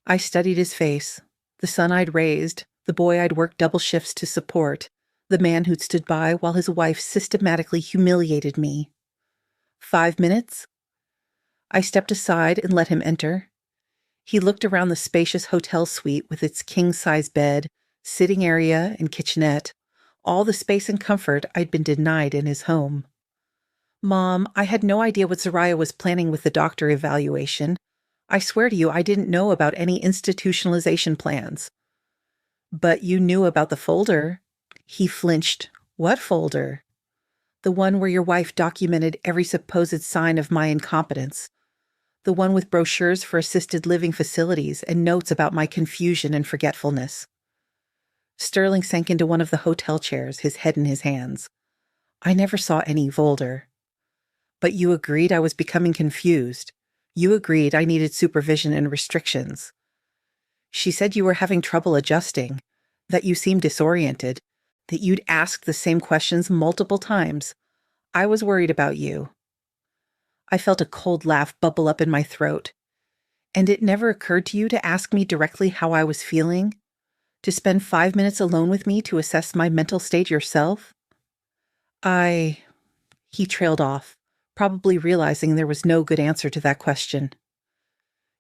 I studied his face, the son I'd raised, the boy I'd worked double shifts to support, the man who'd stood by while his wife systematically humiliated me. 5 minutes? I stepped aside and let him enter. He looked around the spacious hotel suite with its king-size bed, sitting area, and kitchenette, all the space and comfort I'd been denied in his home. Mom, I had no idea what Zariah was planning with the doctor evaluation. I swear to you, I didn't know about any institutionalization plans. But you knew about the folder. He flinched. What folder? The one where your wife documented every supposed sign of my incompetence. The one with brochures for assisted living facilities and notes about my confusion and forgetfulness. Sterling sank into one of the hotel chairs, his head in his hands. I never saw any folder. But you agreed I was becoming confused. You agreed I needed supervision and restrictions. She said you were having trouble adjusting, that you seemed disoriented, that you'd asked the same questions multiple times. I was worried about you. I felt a cold laugh bubble up in my throat. And it never occurred to you to ask me directly how I was feeling? To spend 5 minutes alone with me to assess my mental state yourself? He trailed off, probably realizing there was no good answer to that question.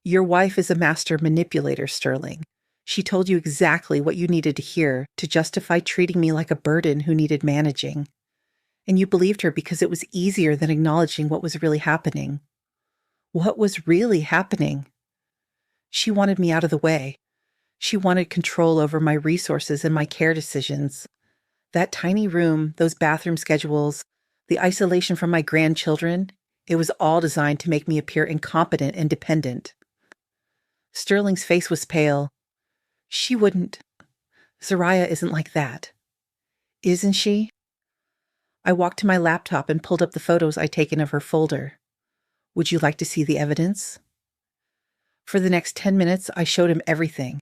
Your wife is a master manipulator, Sterling. She told you exactly what you needed to hear to justify treating me like a burden who needed managing. And you believed her because it was easier than acknowledging what was really happening. What was really happening? She wanted me out of the way. She wanted control over my resources and my care decisions. That tiny room, those bathroom schedules, the isolation from my grandchildren, it was all designed to make me appear incompetent and dependent. Sterling's face was pale. She wouldn't. Zariah isn't like that. Isn't she? I walked to my laptop and pulled up the photos I'd taken of her folder. Would you like to see the evidence? For the next 10 minutes, I showed him everything.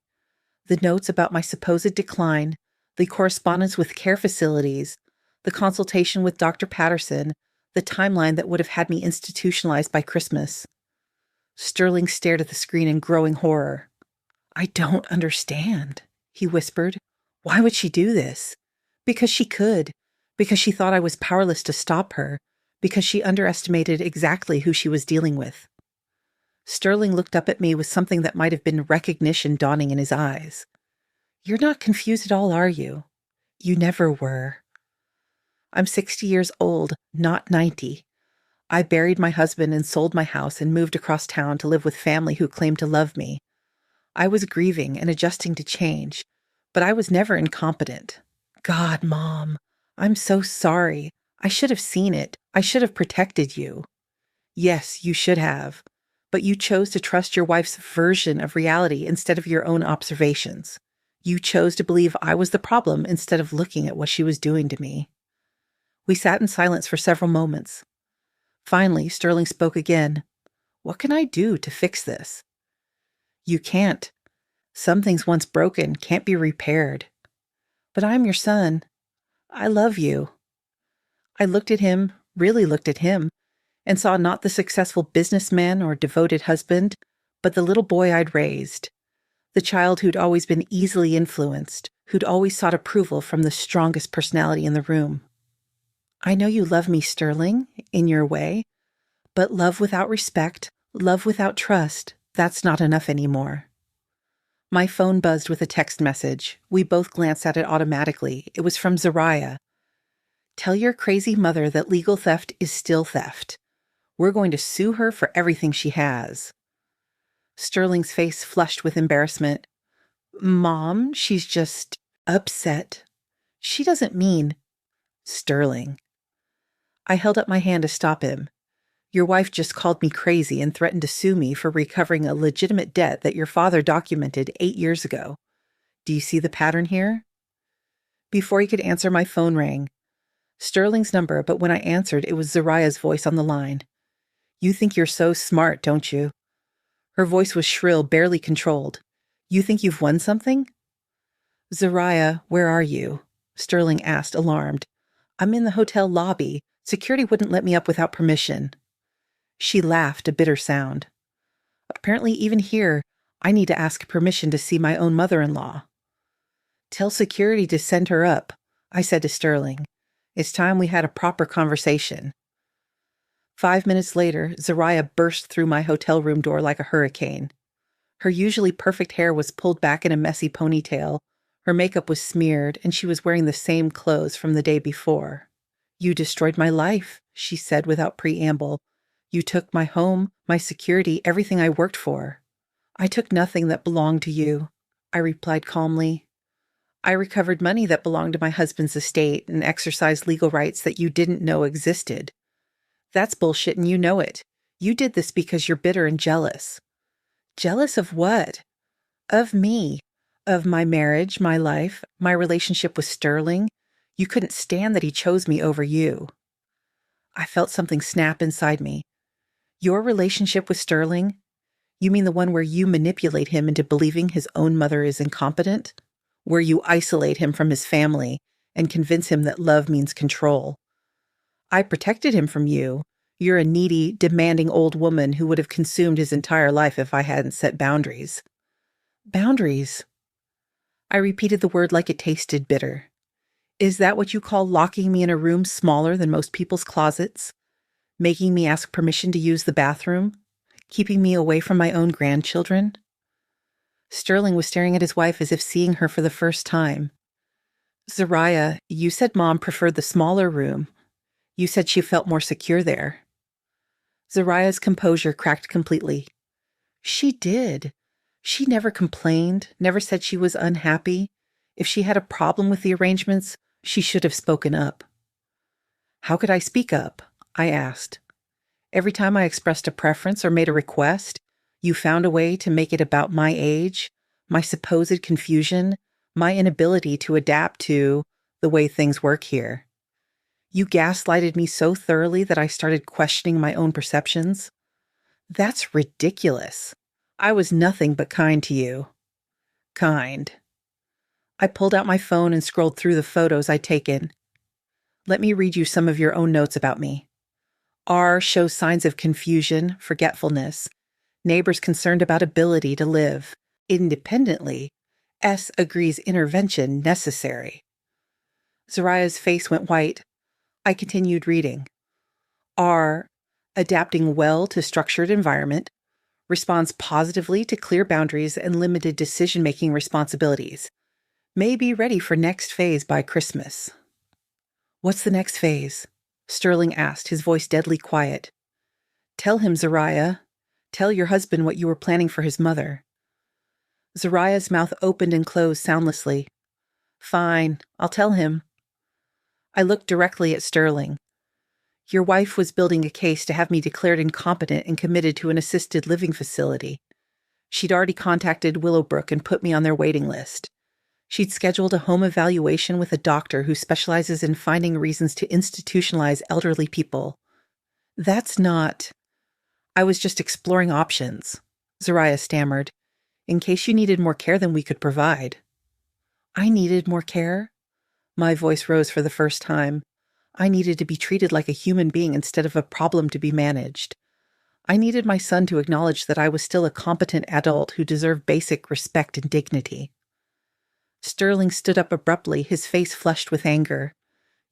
The notes about my supposed decline, the correspondence with care facilities, the consultation with Dr. Patterson, the timeline that would have had me institutionalized by Christmas. Sterling stared at the screen in growing horror. I don't understand, he whispered. Why would she do this? Because she could. Because she thought I was powerless to stop her. Because she underestimated exactly who she was dealing with. Sterling looked up at me with something that might have been recognition dawning in his eyes. You're not confused at all, are you? You never were. I'm 60 years old, not 90. I buried my husband and sold my house and moved across town to live with family who claimed to love me. I was grieving and adjusting to change, but I was never incompetent. God, Mom, I'm so sorry. I should have seen it. I should have protected you. Yes, you should have. But you chose to trust your wife's version of reality instead of your own observations. You chose to believe I was the problem instead of looking at what she was doing to me. We sat in silence for several moments. Finally, Sterling spoke again. What can I do to fix this? You can't. Some things once broken can't be repaired. But I'm your son. I love you. I looked at him, really looked at him, and saw not the successful businessman or devoted husband, but the little boy I'd raised. The child who'd always been easily influenced, who'd always sought approval from the strongest personality in the room. I know you love me, Sterling, in your way, but love without respect, love without trust, that's not enough anymore. My phone buzzed with a text message. We both glanced at it automatically. It was from Zariah. Tell your crazy mother that legal theft is still theft. We're going to sue her for everything she has. Sterling's face flushed with embarrassment. Mom, she's just upset. She doesn't mean... Sterling. I held up my hand to stop him. Your wife just called me crazy and threatened to sue me for recovering a legitimate debt that your father documented 8 years ago. Do you see the pattern here? Before he could answer, my phone rang. Sterling's number, but when I answered, it was Zariah's voice on the line. You think you're so smart, don't you? Her voice was shrill, barely controlled. You think you've won something? Zariah, where are you? Sterling asked, alarmed. I'm in the hotel lobby. Security wouldn't let me up without permission. She laughed, a bitter sound. Apparently, even here, I need to ask permission to see my own mother-in-law. Tell security to send her up, I said to Sterling. It's time we had a proper conversation. 5 minutes later, Zariah burst through my hotel room door like a hurricane. Her usually perfect hair was pulled back in a messy ponytail, her makeup was smeared, and she was wearing the same clothes from the day before. You destroyed my life, she said without preamble. You took my home, my security, everything I worked for. I took nothing that belonged to you, I replied calmly. I recovered money that belonged to my husband's estate and exercised legal rights that you didn't know existed. That's bullshit and you know it. You did this because you're bitter and jealous. Jealous of what? Of me. Of my marriage, my life, my relationship with Sterling. You couldn't stand that he chose me over you. I felt something snap inside me. Your relationship with Sterling? You mean the one where you manipulate him into believing his own mother is incompetent? Where you isolate him from his family and convince him that love means control? I protected him from you. You're a needy, demanding old woman who would have consumed his entire life if I hadn't set boundaries. Boundaries? I repeated the word like it tasted bitter. Is that what you call locking me in a room smaller than most people's closets? Making me ask permission to use the bathroom? Keeping me away from my own grandchildren? Sterling was staring at his wife as if seeing her for the first time. Zariah, you said Mom preferred the smaller room. You said she felt more secure there. Zariah's composure cracked completely. She did. She never complained, never said she was unhappy. If she had a problem with the arrangements, she should have spoken up. How could I speak up? I asked. Every time I expressed a preference or made a request, you found a way to make it about my age, my supposed confusion, my inability to adapt to the way things work here. You gaslighted me so thoroughly that I started questioning my own perceptions. That's ridiculous. I was nothing but kind to you. Kind. I pulled out my phone and scrolled through the photos I'd taken. Let me read you some of your own notes about me. R shows signs of confusion, forgetfulness. Neighbors concerned about ability to live independently. S agrees intervention necessary. Zariah's face went white. I continued reading. R, adapting well to structured environment, responds positively to clear boundaries and limited decision-making responsibilities. May be ready for next phase by Christmas. What's the next phase? Sterling asked, his voice deadly quiet. Tell him, Zariah. Tell your husband what you were planning for his mother. Zariah's mouth opened and closed soundlessly. Fine, I'll tell him. I looked directly at Sterling. Your wife was building a case to have me declared incompetent and committed to an assisted living facility. She'd already contacted Willowbrook and put me on their waiting list. She'd scheduled a home evaluation with a doctor who specializes in finding reasons to institutionalize elderly people. That's not... I was just exploring options, Zariah stammered, in case you needed more care than we could provide. I needed more care? My voice rose for the first time. I needed to be treated like a human being instead of a problem to be managed. I needed my son to acknowledge that I was still a competent adult who deserved basic respect and dignity. Sterling stood up abruptly, his face flushed with anger.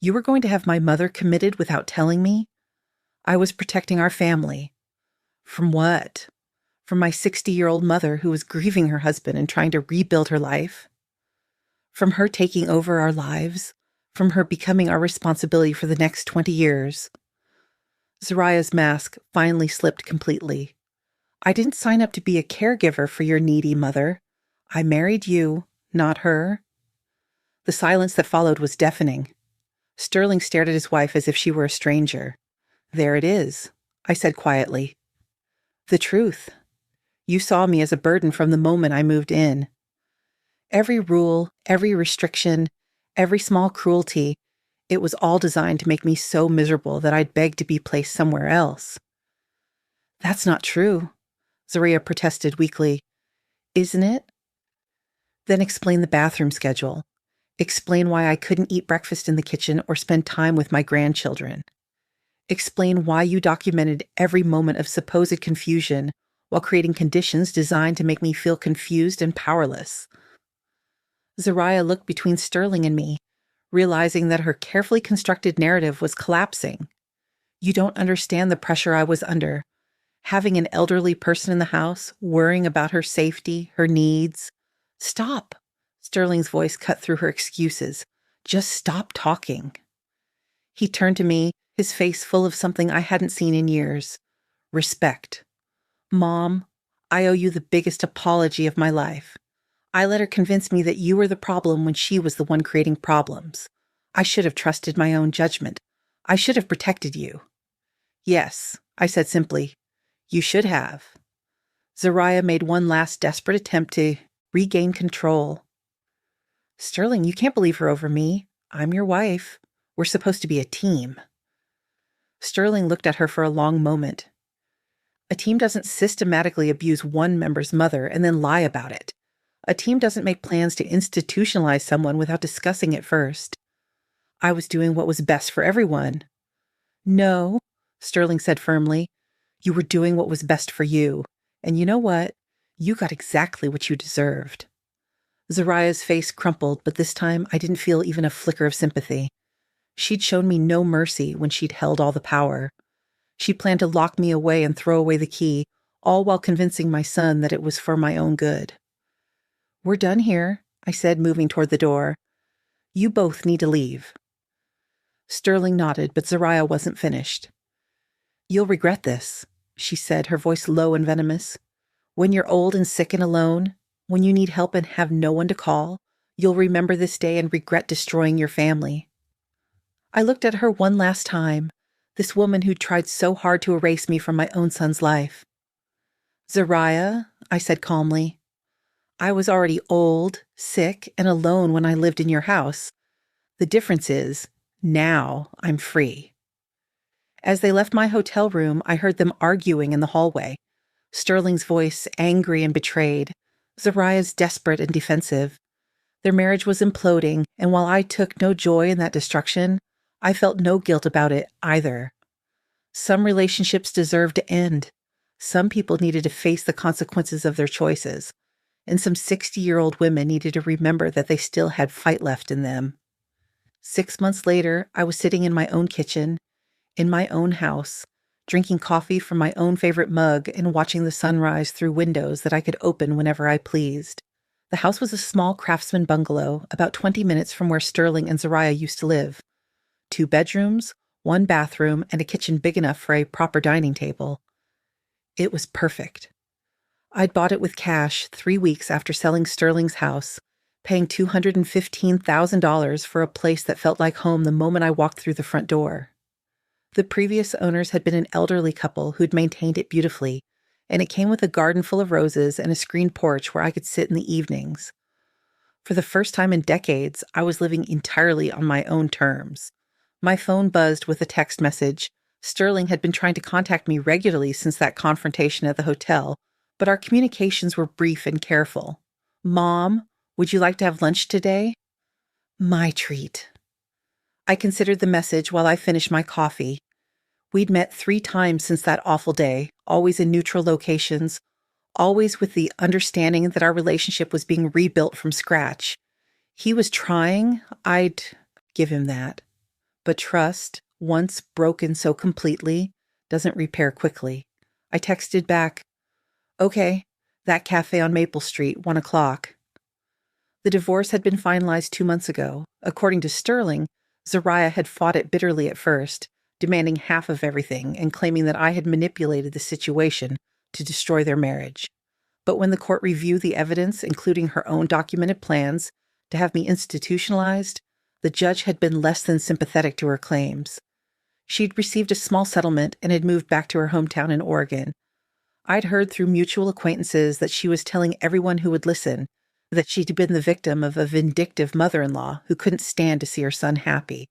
You were going to have my mother committed without telling me? I was protecting our family. From what? From my 60-year-old mother who was grieving her husband and trying to rebuild her life? From her taking over our lives? From her becoming our responsibility for the next 20 years? Zariah's mask finally slipped completely. I didn't sign up to be a caregiver for your needy mother. I married you, not her. The silence that followed was deafening. Sterling stared at his wife as if she were a stranger. There it is, I said quietly. The truth. You saw me as a burden from the moment I moved in. Every rule, every restriction, every small cruelty, it was all designed to make me so miserable that I'd beg to be placed somewhere else. That's not true, Zariah protested weakly. Isn't it? Then explain the bathroom schedule. Explain why I couldn't eat breakfast in the kitchen or spend time with my grandchildren. Explain why you documented every moment of supposed confusion while creating conditions designed to make me feel confused and powerless. Zariah looked between Sterling and me, realizing that her carefully constructed narrative was collapsing. You don't understand the pressure I was under. Having an elderly person in the house, worrying about her safety, her needs. Stop! Sterling's voice cut through her excuses. Just stop talking. He turned to me, his face full of something I hadn't seen in years. Respect. Mom, I owe you the biggest apology of my life. I let her convince me that you were the problem when she was the one creating problems. I should have trusted my own judgment. I should have protected you. Yes, I said simply. You should have. Zariah made one last desperate attempt to regain control. Sterling, you can't believe her over me. I'm your wife. We're supposed to be a team. Sterling looked at her for a long moment. A team doesn't systematically abuse one member's mother and then lie about it. A team doesn't make plans to institutionalize someone without discussing it first. I was doing what was best for everyone. No, Sterling said firmly. You were doing what was best for you. And you know what? You got exactly what you deserved. Zariah's face crumpled, but this time I didn't feel even a flicker of sympathy. She'd shown me no mercy when she'd held all the power. She planned to lock me away and throw away the key, all while convincing my son that it was for my own good. We're done here, I said, moving toward the door. You both need to leave. Sterling nodded, but Zariah wasn't finished. You'll regret this, she said, her voice low and venomous. When you're old and sick and alone, when you need help and have no one to call, you'll remember this day and regret destroying your family. I looked at her one last time, this woman who'd tried so hard to erase me from my own son's life. Zariah, I said calmly, I was already old, sick, and alone when I lived in your house. The difference is, now I'm free. As they left my hotel room, I heard them arguing in the hallway. Sterling's voice angry and betrayed, Zariah's desperate and defensive. Their marriage was imploding, and while I took no joy in that destruction, I felt no guilt about it either. Some relationships deserve to end. Some people needed to face the consequences of their choices, and some 60-year-old women needed to remember that they still had fight left in them. 6 months later, I was sitting in my own kitchen, in my own house, drinking coffee from my own favorite mug and watching the sunrise through windows that I could open whenever I pleased. The house was a small craftsman bungalow about 20 minutes from where Sterling and Zariah used to live. 2 bedrooms, 1 bathroom, and a kitchen big enough for a proper dining table. It was perfect. I'd bought it with cash 3 weeks after selling Sterling's house, paying $215,000 for a place that felt like home the moment I walked through the front door. The previous owners had been an elderly couple who'd maintained it beautifully, and it came with a garden full of roses and a screened porch where I could sit in the evenings. For the first time in decades, I was living entirely on my own terms. My phone buzzed with a text message. Sterling had been trying to contact me regularly since that confrontation at the hotel, but our communications were brief and careful. "Mom, would you like to have lunch today?" My treat. I considered the message while I finished my coffee. We'd met 3 times since that awful day, always in neutral locations, always with the understanding that our relationship was being rebuilt from scratch. He was trying, I'd give him that. But trust, once broken so completely, doesn't repair quickly. I texted back, "Okay, that cafe on Maple Street, 1 o'clock. The divorce had been finalized 2 months ago. According to Sterling, Zariah had fought it bitterly at first, demanding half of everything and claiming that I had manipulated the situation to destroy their marriage. But when the court reviewed the evidence, including her own documented plans to have me institutionalized, the judge had been less than sympathetic to her claims. She'd received a small settlement and had moved back to her hometown in Oregon. I'd heard through mutual acquaintances that she was telling everyone who would listen that she'd been the victim of a vindictive mother-in-law who couldn't stand to see her son happy.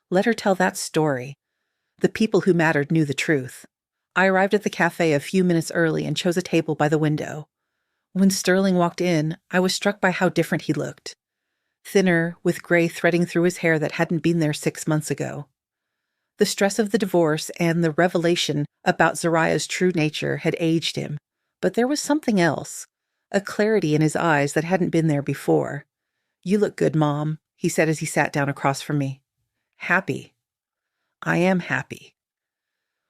Let her tell that story. The people who mattered knew the truth. I arrived at the cafe a few minutes early and chose a table by the window. When Sterling walked in, I was struck by how different he looked. Thinner, with gray threading through his hair that hadn't been there 6 months ago. The stress of the divorce and the revelation about Zariah's true nature had aged him, but there was something else, a clarity in his eyes that hadn't been there before. "You look good, Mom," he said as he sat down across from me. "Happy." "I am happy."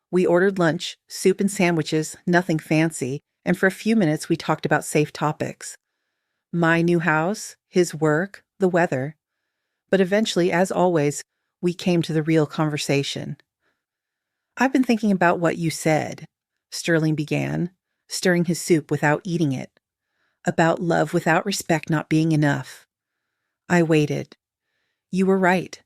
We ordered lunch, soup and sandwiches, nothing fancy, and for a few minutes we talked about safe topics. My new house, his work, the weather. But eventually, as always, we came to the real conversation. "I've been thinking about what you said," Sterling began, stirring his soup without eating it. "About love without respect not being enough." I waited. "You were right.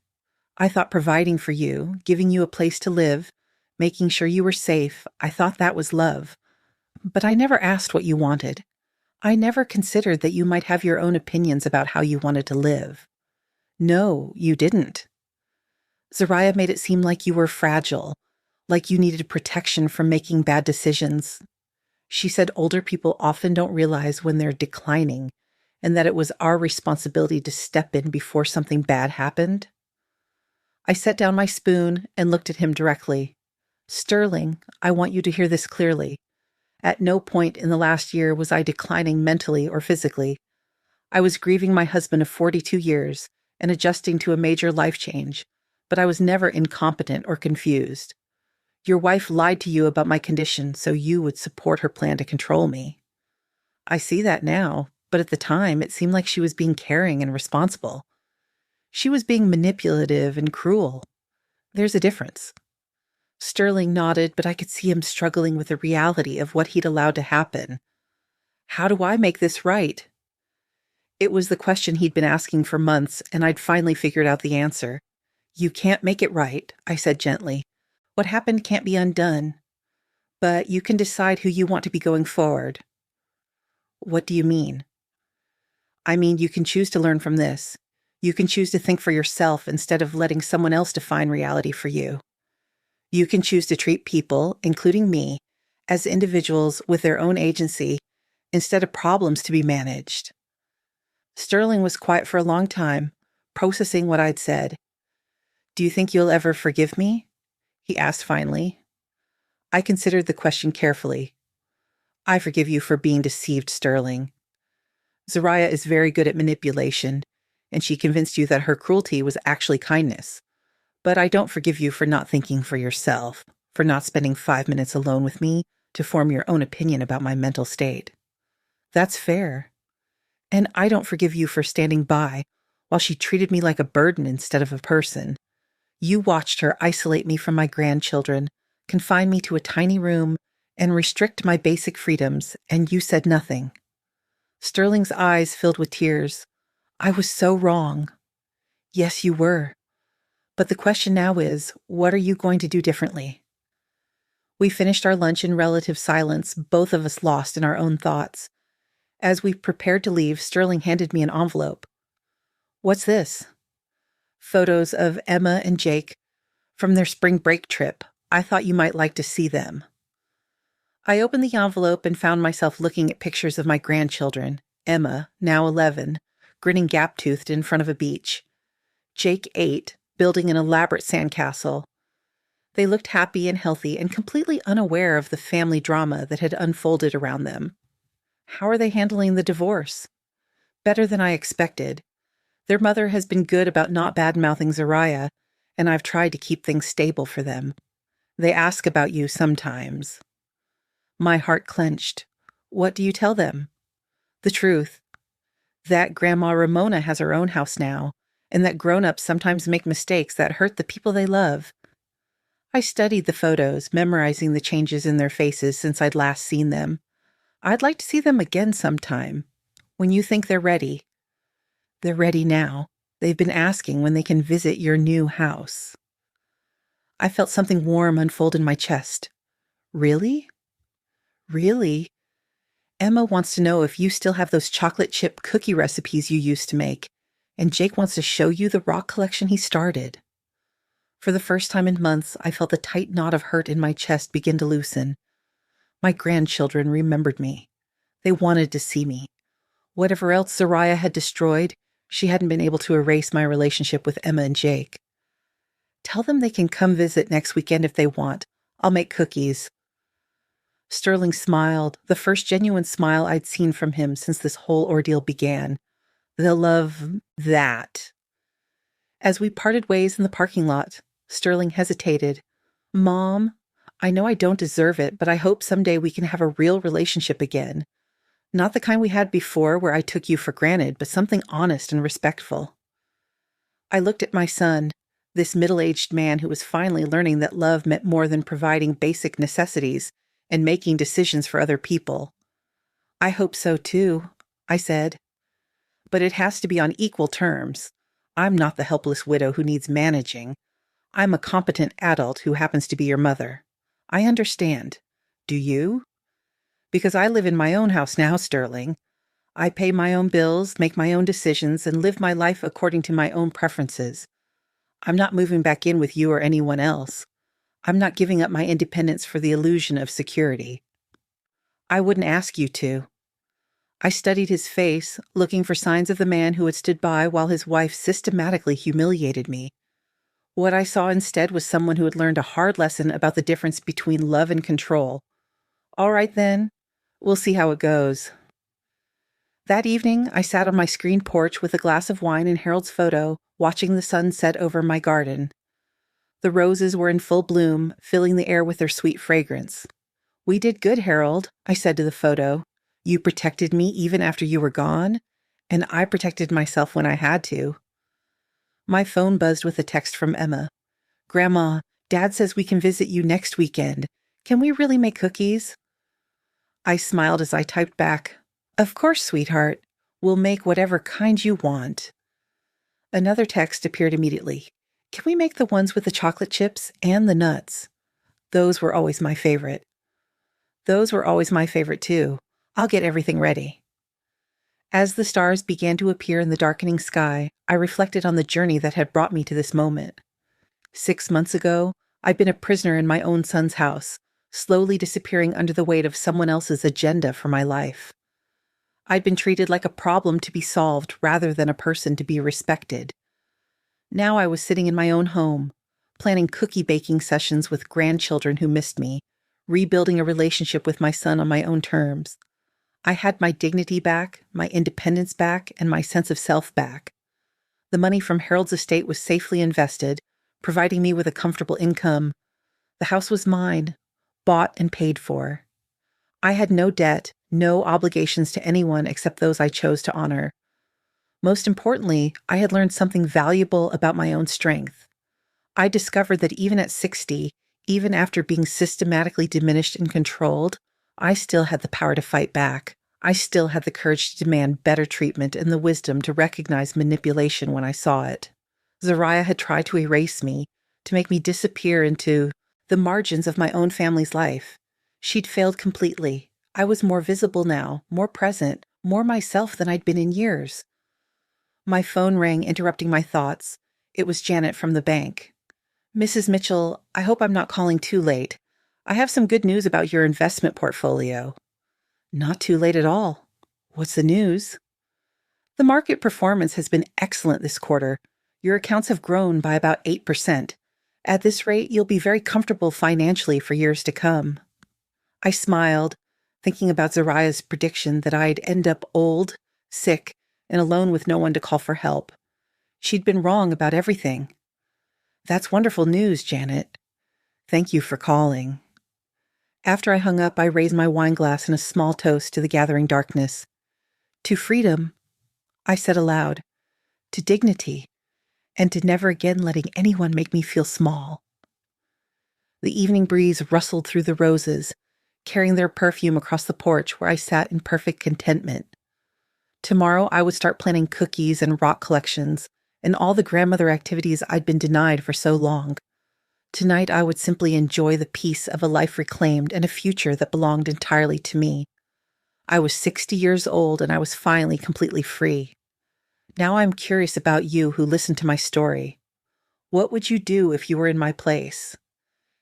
I thought providing for you, giving you a place to live, making sure you were safe, I thought that was love. But I never asked what you wanted. I never considered that you might have your own opinions about how you wanted to live." "No, you didn't." "Zariah made it seem like you were fragile, like you needed protection from making bad decisions. She said older people often don't realize when they're declining, and that it was our responsibility to step in before something bad happened." I set down my spoon and looked at him directly. "Sterling, I want you to hear this clearly. At no point in the last year was I declining mentally or physically. I was grieving my husband of 42 years and adjusting to a major life change, but I was never incompetent or confused. Your wife lied to you about my condition so you would support her plan to control me. I see that now, but at the time it seemed like she was being caring and responsible. She was being manipulative and cruel. There's a difference." Sterling nodded, but I could see him struggling with the reality of what he'd allowed to happen. "How do I make this right?" It was the question he'd been asking for months, and I'd finally figured out the answer. "You can't make it right," I said gently. "What happened can't be undone. But you can decide who you want to be going forward." "What do you mean?" "I mean, you can choose to learn from this. You can choose to think for yourself instead of letting someone else define reality for you. You can choose to treat people, including me, as individuals with their own agency instead of problems to be managed. Sterling was quiet for a long time, processing what I'd said. "Do you think you'll ever forgive me?" he asked finally. I considered the question carefully. "I forgive you for being deceived, Sterling. Zariah is very good at manipulation, and she convinced you that her cruelty was actually kindness. But I don't forgive you for not thinking for yourself, for not spending 5 minutes alone with me to form your own opinion about my mental state. That's fair. And I don't forgive you for standing by while she treated me like a burden instead of a person. You watched her isolate me from my grandchildren, confine me to a tiny room, and restrict my basic freedoms, and you said nothing." Sterling's eyes filled with tears. "I was so wrong." "Yes, you were. But the question now is, what are you going to do differently?" We finished our lunch in relative silence, both of us lost in our own thoughts. As we prepared to leave, Sterling handed me an envelope. "What's this?" "Photos of Emma and Jake from their spring break trip. I thought you might like to see them." I opened the envelope and found myself looking at pictures of my grandchildren, Emma, now 11, grinning gap-toothed in front of a beach, Jake, 8, building an elaborate sandcastle. They looked happy and healthy and completely unaware of the family drama that had unfolded around them. How are they handling the divorce? Better than I expected. Their mother has been good about not bad-mouthing Zariah, and I've tried to keep things stable for them. They ask about you sometimes. My heart clenched. What do you tell them? The truth. That Grandma Ramona has her own house now, and that grown-ups sometimes make mistakes that hurt the people they love. I studied the photos, memorizing the changes in their faces since I'd last seen them. I'd like to see them again sometime. When you think they're ready. They're ready now. They've been asking when they can visit your new house. I felt something warm unfold in my chest. Really? Really? Emma wants to know if you still have those chocolate chip cookie recipes you used to make, and Jake wants to show you the rock collection he started. For the first time in months, I felt the tight knot of hurt in my chest begin to loosen. My grandchildren remembered me. They wanted to see me. Whatever else Zariah had destroyed, she hadn't been able to erase my relationship with Emma and Jake. Tell them they can come visit next weekend if they want. I'll make cookies. Sterling smiled, the first genuine smile I'd seen from him since this whole ordeal began. They'll love that. As we parted ways in the parking lot, Sterling hesitated. "Mom, I know I don't deserve it, but I hope someday we can have a real relationship again. Not the kind we had before where I took you for granted, but something honest and respectful." I looked at my son, this middle-aged man who was finally learning that love meant more than providing basic necessities and making decisions for other people. "I hope so too," I said. "But it has to be on equal terms. I'm not the helpless widow who needs managing. I'm a competent adult who happens to be your mother. I understand. Do you? Because I live in my own house now, Sterling. I pay my own bills, make my own decisions, and live my life according to my own preferences. I'm not moving back in with you or anyone else. I'm not giving up my independence for the illusion of security. I wouldn't ask you to." I studied his face, looking for signs of the man who had stood by while his wife systematically humiliated me. What I saw instead was someone who had learned a hard lesson about the difference between love and control. All right, then. We'll see how it goes. That evening, I sat on my screened porch with a glass of wine and Harold's photo, watching the sun set over my garden. The roses were in full bloom, filling the air with their sweet fragrance. "We did good, Harold," I said to the photo. "You protected me even after you were gone, and I protected myself when I had to." My phone buzzed with a text from Emma. "Grandma, Dad says we can visit you next weekend. Can we really make cookies?" I smiled as I typed back, "Of course, sweetheart. We'll make whatever kind you want." Another text appeared immediately. "Can we make the ones with the chocolate chips and the nuts?" Those were always my favorite. Those were always my favorite, too. I'll get everything ready. As the stars began to appear in the darkening sky, I reflected on the journey that had brought me to this moment. 6 months ago, I'd been a prisoner in my own son's house, slowly disappearing under the weight of someone else's agenda for my life. I'd been treated like a problem to be solved rather than a person to be respected. Now I was sitting in my own home, planning cookie baking sessions with grandchildren who missed me, rebuilding a relationship with my son on my own terms. I had my dignity back, my independence back, and my sense of self back. The money from Harold's estate was safely invested, providing me with a comfortable income. The house was mine, bought and paid for. I had no debt, no obligations to anyone except those I chose to honor. Most importantly, I had learned something valuable about my own strength. I discovered that even at 60, even after being systematically diminished and controlled, I still had the power to fight back. I still had the courage to demand better treatment and the wisdom to recognize manipulation when I saw it. Zariah had tried to erase me, to make me disappear into the margins of my own family's life. She'd failed completely. I was more visible now, more present, more myself than I'd been in years. My phone rang, interrupting my thoughts. It was Janet from the bank. "Mrs. Mitchell, I hope I'm not calling too late. I have some good news about your investment portfolio." "Not too late at all. What's the news?" "The market performance has been excellent this quarter. Your accounts have grown by about 8%. At this rate, you'll be very comfortable financially for years to come." I smiled, thinking about Zariah's prediction that I'd end up old, sick, and alone with no one to call for help. She'd been wrong about everything. "That's wonderful news, Janet. Thank you for calling." After I hung up, I raised my wine glass in a small toast to the gathering darkness. "To freedom," I said aloud, "to dignity, and to never again letting anyone make me feel small." The evening breeze rustled through the roses, carrying their perfume across the porch where I sat in perfect contentment. Tomorrow I would start planning cookies and rock collections and all the grandmother activities I'd been denied for so long. Tonight I would simply enjoy the peace of a life reclaimed and a future that belonged entirely to me. I was 60 years old and I was finally completely free. Now I'm curious about you who listened to my story. What would you do if you were in my place?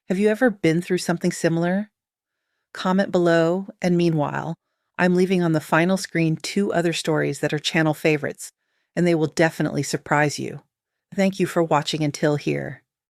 Have you ever been through something similar? Comment below, and meanwhile, I'm leaving on the final screen 2 other stories that are channel favorites, and they will definitely surprise you. Thank you for watching until here.